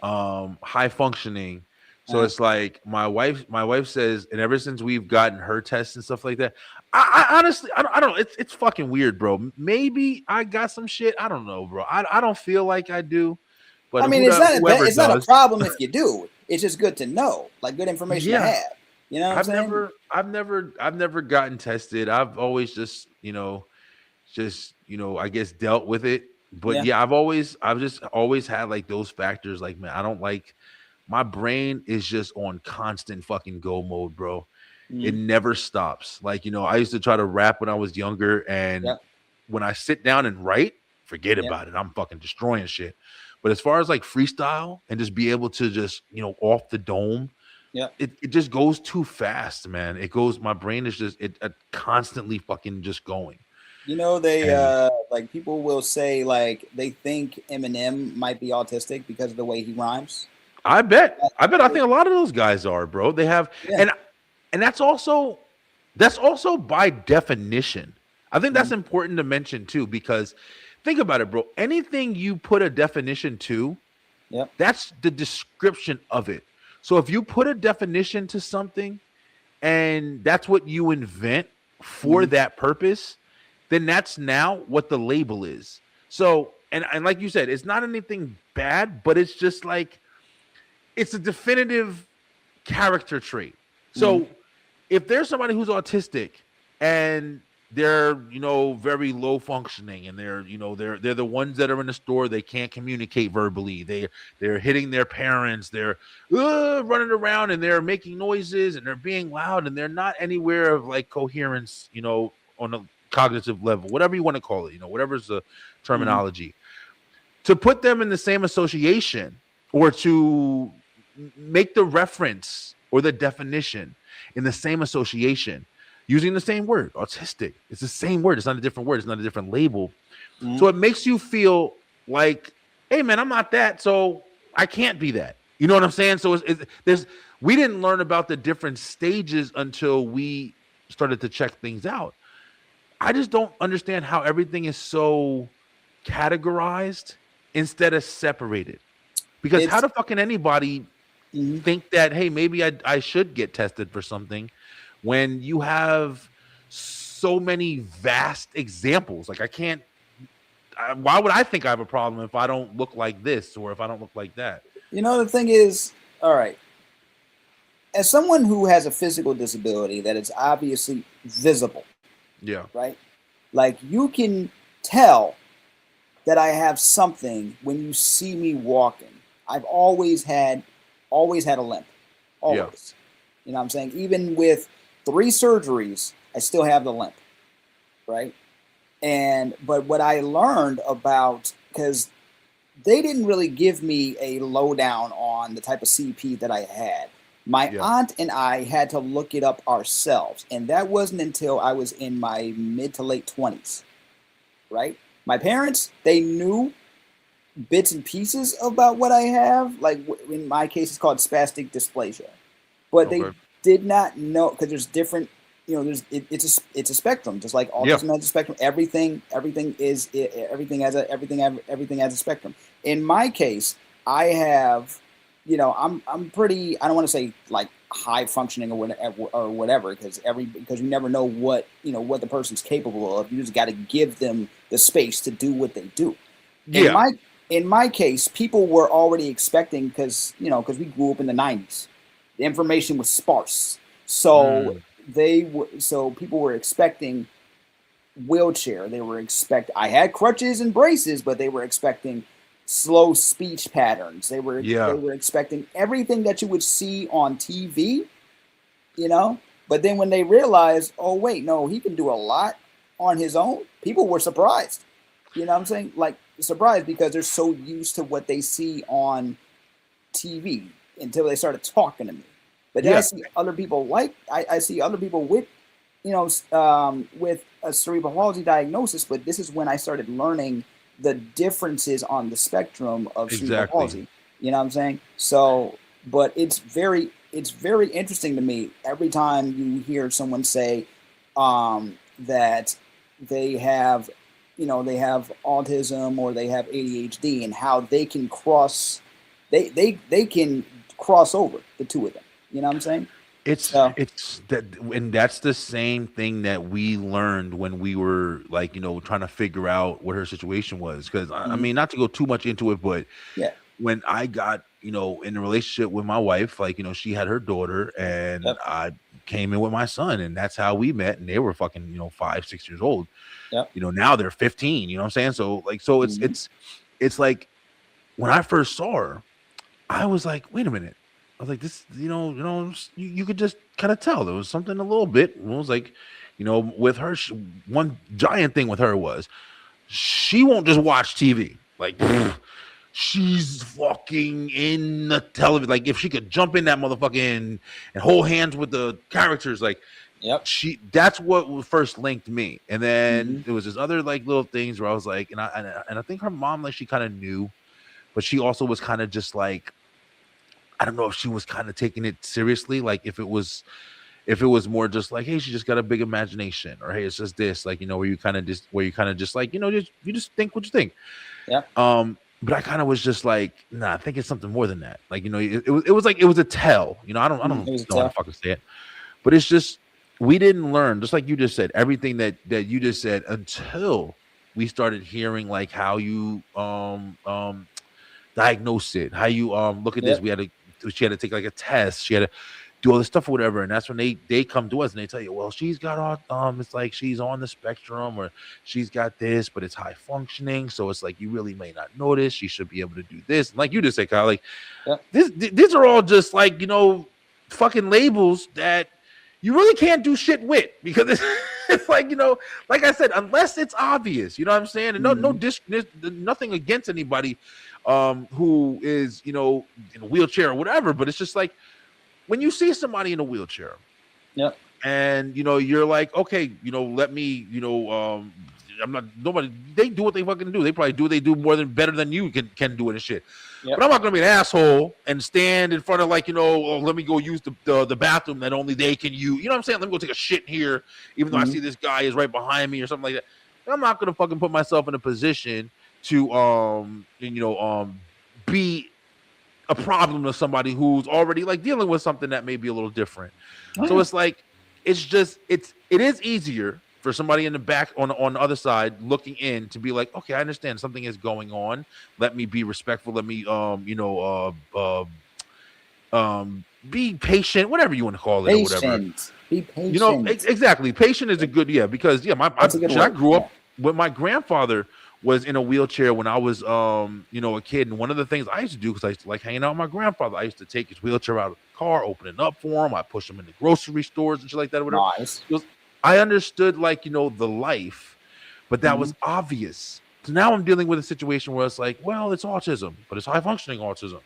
high functioning. So it's like my wife says, and ever since we've gotten her tests and stuff like that, I honestly, I don't, it's fucking weird, bro. Maybe I got some shit. I don't know, bro. I don't feel like I do. But I mean, it's not a problem if you do. It's just good to know, like good information to have. You know what I'm saying? I've never gotten tested. I've always just I guess dealt with it. But I've just always had like those factors. Like, man, I don't like. My brain is just on constant fucking go mode, bro. It never stops. Like, I used to try to rap when I was younger, and when I sit down and write, forget about it. I'm fucking destroying shit. But as far as like freestyle and just be able to just, off the dome, Yeah. it just goes too fast, man. It goes. My brain is just constantly fucking just going. You know, they And like people will say like they think Eminem might be autistic because of the way he rhymes. I bet. I think a lot of those guys are, bro. They have, Yeah. and that's also by definition. I think that's Mhm. important to mention too, because think about it, bro. Anything you put a definition to, Yep. that's the description of it. So if you put a definition to something and that's what you invent for Mhm. that purpose, then that's now what the label is. So, and like you said, it's not anything bad, but it's just like it's a definitive character trait. Mhm. So if there's somebody who's autistic and they're very low functioning and they're the ones that are in the store, they can't communicate verbally, they're hitting their parents, they're running around and they're making noises and they're being loud and they're not anywhere of like coherence, on a cognitive level, whatever you want to call it, whatever's the Mhm. terminology, to put them in the same association or to make the reference or the definition in the same association using the same word, autistic. It's the same word. It's not a different word. It's not a different label. Mhm. So it makes you feel like, hey, man, I'm not that, so I can't be that. You know what I'm saying? So we didn't learn about the different stages until we started to check things out. I just don't understand how everything is so categorized instead of separated. Because how It's the fuck can anybody mhm. think that, hey, maybe I should get tested for something when you have so many vast examples? Like why would I think I have a problem if I don't look like this or if I don't look like that? You know, the thing is, all right, as someone who has a physical disability that is obviously visible, Yeah. right? Like you can tell that I have something when you see me walking. I've always had a limp. Yeah. Always. You know what I'm saying? Even with 3 surgeries, I still have the limp, right? But what I learned about, because they didn't really give me a lowdown on the type of CP that I had. My Yeah. aunt and I had to look it up ourselves, and that wasn't until I was in my mid to late 20s, right? My parents, they knew bits and pieces about what I have. Like in my case, it's called spastic dysplasia, but they Okay. did not know, because there's different. It's a spectrum, just like Yeah. autism has a spectrum. Everything has a spectrum. In my case, I have, I'm pretty. I don't want to say like high functioning or whatever, because you never know what the person's capable of. You just got to give them the space to do what they do. In Yeah. my in my case, people were already expecting, because we grew up in the '90s. The information was sparse, so Mm. so people were expecting wheelchair. I had crutches and braces, but they were expecting slow speech patterns. They Yeah. were expecting everything that you would see on TV, you know. But then when they realized, oh wait, no, he can do a lot on his own, people were surprised. You know what I'm saying? Like surprised, because they're so used to what they see on TV until they started talking to me. But then I Yeah. see other people I see other people with with a cerebral palsy diagnosis. But this is when I started learning the differences on the spectrum of cerebral Exactly. palsy. You know what I'm saying? So, but it's very interesting to me every time you hear someone say that they have they have autism or they have ADHD, and how they can cross over the two of them. You know what I'm saying? So, It's that, and that's the same thing that we learned when we were like, trying to figure out what her situation was. Because I mhm, mean, not to go too much into it, but yeah, when I got, in a relationship with my wife, like, she had her daughter and yep, I came in with my son, and that's how we met. And they were fucking, 5, 6 years old. yep, Now they're 15, you know what I'm saying? So like, mhm, it's like when I first saw her, I was like, wait a minute. I was like, this, you could just kind of tell there was something a little bit. It was like, with her, one giant thing with her was she won't just watch TV. Like, she's fucking in the television. Like if she could jump in that motherfucking and hold hands with the characters, like Yep. that's what first linked me. And then Mm-hmm. there was this other like little things where I was like, and I think her mom, like, she kind of knew, but she also was kind of just like, I don't know if she was kind of taking it seriously, like if it was more just like, hey, she just got a big imagination, or hey, it's just this, like, you know, where you kind of just like, you know, you just think what you think. Yeah. But I kind of was just like, nah, I think it's something more than that. Like, you know, it was like, it was a tell, you know, I don't know how to fucking say it, but it's just, we didn't learn, just like you just said, everything that you just said, until we started hearing like how you diagnose it, how you look at this. She had to take like a test, she had to do all this stuff or whatever, and that's when they come to us and they tell you, well, she's got all it's like she's on the spectrum, or she's got this, but it's high functioning, so it's like you really may not notice. She should be able to do this, and like you just said, Kyle, like these are all just like, you know, fucking labels that you really can't do shit with, because it's like, you know, like I said, unless it's obvious, you know what I'm saying? And nothing against anybody who is, you know, in a wheelchair or whatever, but it's just like when you see somebody in a wheelchair, and you know, you're like, okay, you know, let me, you know, I'm not nobody. They do what they fucking do. They probably do. They do better than you can do it and shit. But I'm not gonna be an asshole and stand in front of, like, you know, oh, let me go use the bathroom that only they can use. You know what I'm saying? Let me go take a shit here, even though I see this guy is right behind me or something like that. I'm not gonna fucking put myself in a position to be a problem to somebody who's already like dealing with something that may be a little different. So it's like, it's just, it is easier for somebody in the back on the other side looking in to be like, okay, I understand something is going on. Let me be respectful. Let me, be patient, whatever you want to call it, or whatever. Be patient. You know, exactly. Patient is a good, because I grew up with my grandfather was in a wheelchair when I was, a kid. And one of the things I used to do, because I used to like hanging out with my grandfather, I used to take his wheelchair out of the car, open it up for him. I push him in the grocery stores and shit like that, or whatever. Nice. I understood, like, you know, the life, but that was obvious. So now I'm dealing with a situation where it's like, well, it's autism, but it's high functioning autism.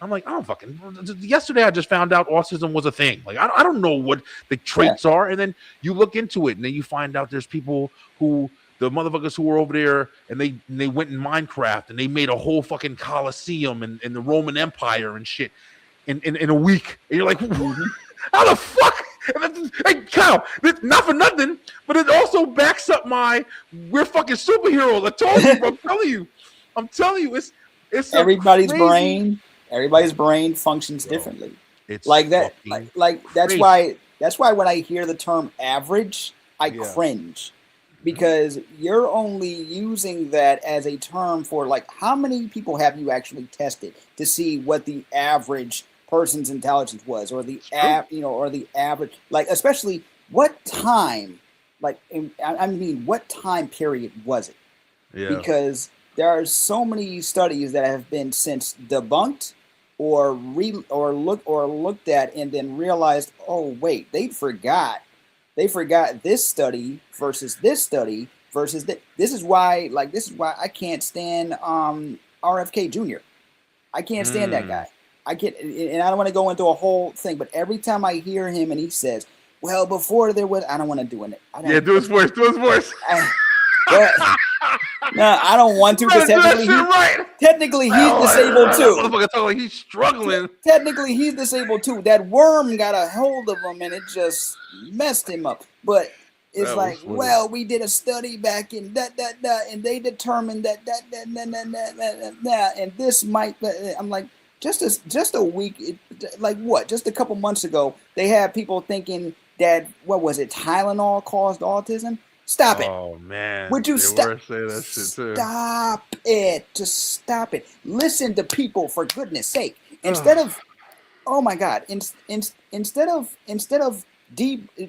I'm like, I don't fucking. Yesterday, I just found out autism was a thing. Like, I don't know what the traits are, and then you look into it, and then you find out there's people who, the motherfuckers who were over there, and they went in Minecraft and they made a whole fucking Colosseum in the Roman Empire and shit in a week, and you're like, how the fuck? Hey, Kyle, not for nothing, but it also backs up we're fucking superheroes. I told you, bro, I'm telling you, it's everybody's brain functions differently. It's like that, like that's why when I hear the term average, I cringe, because you're only using that as a term for, like, how many people have you actually tested to see what the average person's intelligence was, or the or the average, like, especially what time, like, I mean, what time period was it? Because there are so many studies that have been since debunked or looked at and then realized, oh wait, they forgot this study versus this study versus this. This is why I can't stand RFK Jr. I can't stand that guy. I can't, and I don't want to go into a whole thing, but every time I hear him and he says, well, before there was, I don't want to do it. Do his voice. No, I don't want to, because technically he's disabled too. Motherfucker talking like he's struggling. Technically he's disabled too. That worm got a hold of him and it just messed him up. But it's like, well, we did a study back in and they determined that and this might. I'm like, just a week, like what? Just a couple months ago, they had people thinking that, what was it, Tylenol caused autism? Stop it. Oh, man. Would you stop? Say that shit too. Stop it. Just stop it. Listen to people, for goodness sake. Instead of, oh my God, instead of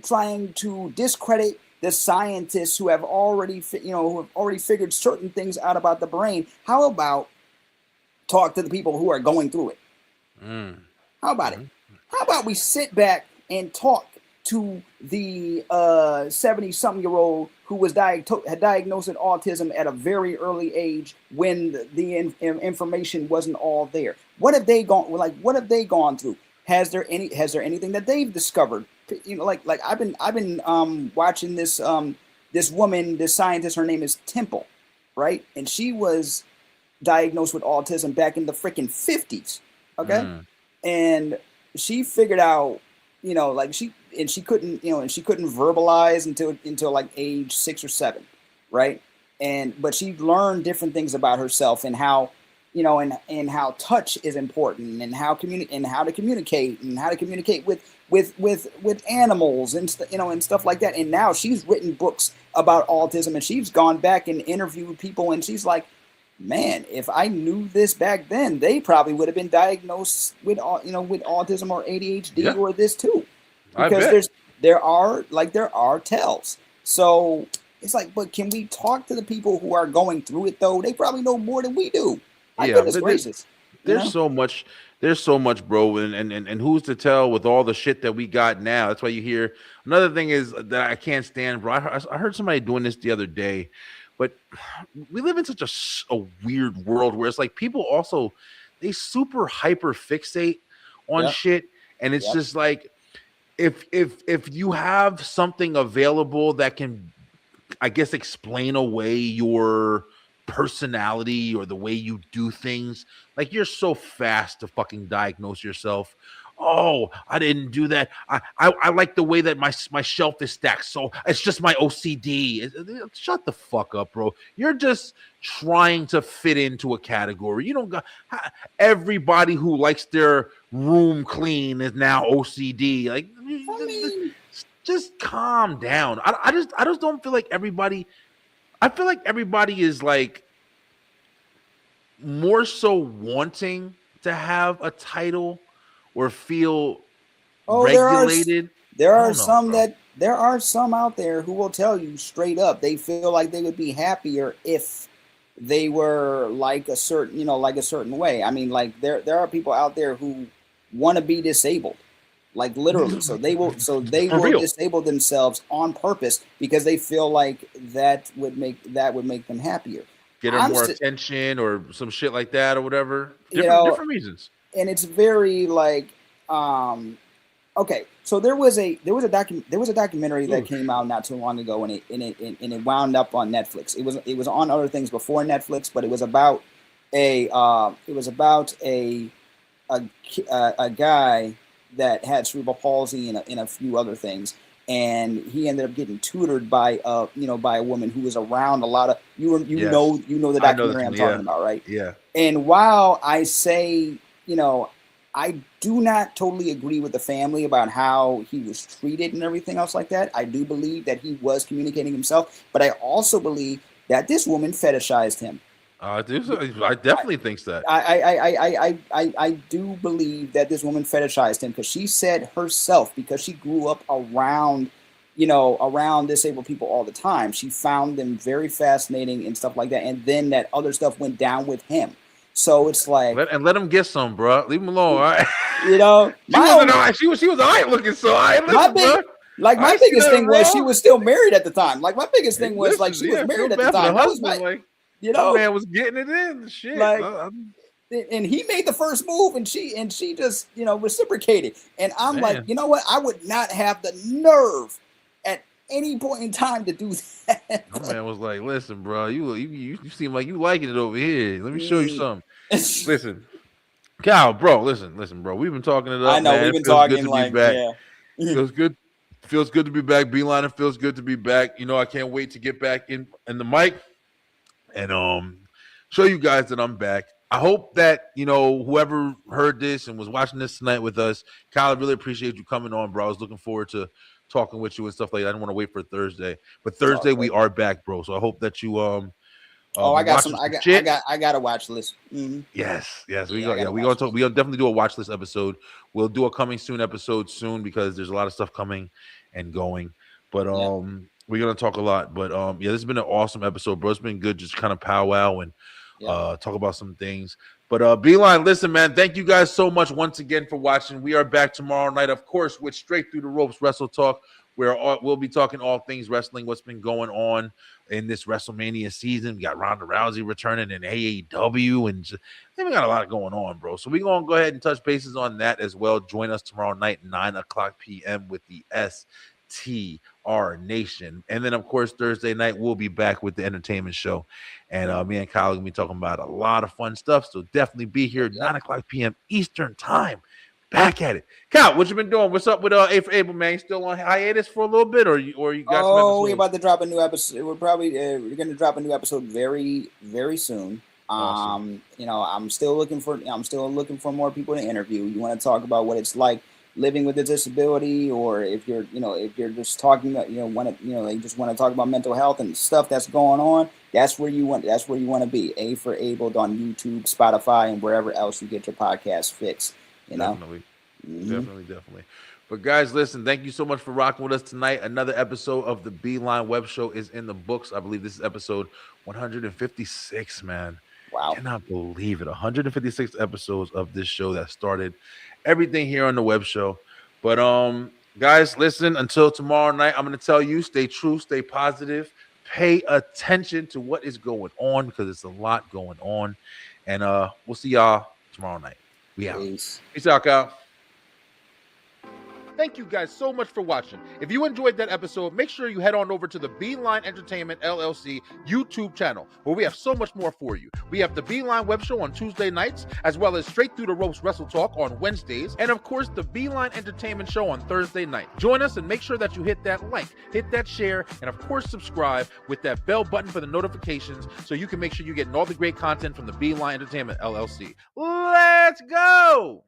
trying to discredit the scientists who have already, figured certain things out about the brain, how about talk to the people who are going through it? How about it? How about we sit back and talk to the 70-something-year-old who was had diagnosed with autism at a very early age when the information wasn't all there? What have they gone What have they gone through? Has there anything that they've discovered? You know, like I've been watching this this woman, this scientist. Her name is Temple, right? And she was diagnosed with autism back in the freaking 50s. Okay, and she figured out, you know, like she couldn't verbalize until like age 6 or 7, right? But she learned different things about herself and how, you know, and how touch is important and how to communicate with animals and and stuff like that. And now she's written books about autism, and she's gone back and interviewed people, and she's like, man, if I knew this back then, they probably would have been diagnosed with autism or ADHD or this too, because there are tells. So it's like, but can we talk to the people who are going through it though? They probably know more than we do. Goodness gracious. There's so much, bro, and who's to tell with all the shit that we got now? That's why you hear. Another thing is that I can't stand, bro. I heard somebody doing this the other day. But we live in such a weird world where it's like people also, they super hyper fixate on shit. And it's just like, if you have something available that can, I guess, explain away your personality or the way you do things, like you're so fast to fucking diagnose yourself. Oh, I didn't do that. I like the way that my shelf is stacked. So it's just my OCD. Shut the fuck up, bro. You're just trying to fit into a category. You don't got everybody who likes their room clean is now OCD. Like, just calm down. I just don't feel like everybody. I feel like everybody is like more so wanting to have a title or feel regulated. There are some out there who will tell you straight up they feel like they would be happier if they were like a certain way. I mean, like there are people out there who want to be disabled, like literally. So they will disable themselves on purpose because they feel like that would make them happier. Get them more attention or some shit like that or whatever. Different reasons. And it's very like, okay. So there was a documentary that came out not too long ago, and it wound up on Netflix. It was on other things before Netflix, but it was about a guy that had cerebral palsy and a few other things, and he ended up getting tutored by a woman who was around a lot of you know the documentary I'm talking about, right? Yeah. And while I say, I do not totally agree with the family about how he was treated and everything else like that. I do believe that he was communicating himself, but I also believe that this woman fetishized him. I definitely think that. I do believe that this woman fetishized him because she said herself, because she grew up around disabled people all the time, she found them very fascinating and stuff like that. And then that other stuff went down with him. So it's like, let him get some, bro. Leave him alone, all right? She was all right looking, so I my biggest thing was she was still married at the time. Like my biggest thing was like she was married at the time. That was my, man was getting it in. Shit, like, and he made the first move, and she just reciprocated. And I'm like, you know what? I would not have the nerve at any point in time to do that. My man was like, listen, bro, you seem like you liking it over here. Let me show you something. Listen, Cal, bro, listen, bro. We've been talking it up. I know, man. we've been talking like, yeah. Feels good. Feels good to be back. Beeline, it feels good to be back. I can't wait to get back in the mic and show you guys that I'm back. I hope that whoever heard this and was watching this tonight with us, Kyle, I really appreciate you coming on, bro. I was looking forward to talking with you and stuff like that. I didn't want to wait for Thursday, but Thursday we are back, bro. So I hope that you I got a watch list. Mm-hmm. Yes, we'll definitely do a watch list episode. We'll do a coming soon episode soon because there's a lot of stuff coming and going. But we're gonna talk a lot. But this has been an awesome episode, bro. It's been good just kind of powwow and talk about some things. But Beeline, listen, man, thank you guys so much once again for watching. We are back tomorrow night, of course, with Straight Through the Ropes Wrestle Talk, where we'll be talking all things wrestling, what's been going on in this WrestleMania season. We got Ronda Rousey returning in AEW, and we got a lot going on, bro. So we're going to go ahead and touch bases on that as well. Join us tomorrow night, 9 o'clock p.m. with the STR Nation. And then, of course, Thursday night, we'll be back with the entertainment show. And me and Kyle are going to be talking about a lot of fun stuff. So definitely be here, 9 o'clock p.m. Eastern time. Back at it. Kyle, what you been doing? What's up with A for Able, man? You still on hiatus for a little bit, or you got some episodes? We're about to drop a new episode. We're probably we're going to drop a new episode very, very soon. Awesome. I'm still looking for more people to interview. You want to talk about what it's like living with a disability, or if you're just talking about, you just want to talk about mental health and stuff that's going on, that's where you want to be. A for Able on YouTube, Spotify, and wherever else you get your podcast fix. Definitely. But guys, listen, thank you so much for rocking with us tonight. Another episode of the Beeline Web Show is in the books. I believe this is episode 156, man. Wow. Cannot believe it. 156 episodes of this show that started everything here on the Web Show. But guys, listen, until tomorrow night, I'm going to tell you, stay true, stay positive, pay attention to what is going on, because it's a lot going on. And we'll see y'all tomorrow night. We out. Peace out, Kyle. Thank you guys so much for watching. If you enjoyed that episode, make sure you head on over to the Beeline Entertainment LLC YouTube channel, where we have so much more for you. We have the Beeline Web Show on Tuesday nights, as well as Straight Through the Ropes Wrestle Talk on Wednesdays, and of course, the Beeline Entertainment Show on Thursday night. Join us and make sure that you hit that like, hit that share, and of course, subscribe with that bell button for the notifications, so you can make sure you're getting all the great content from the Beeline Entertainment LLC. Let's go!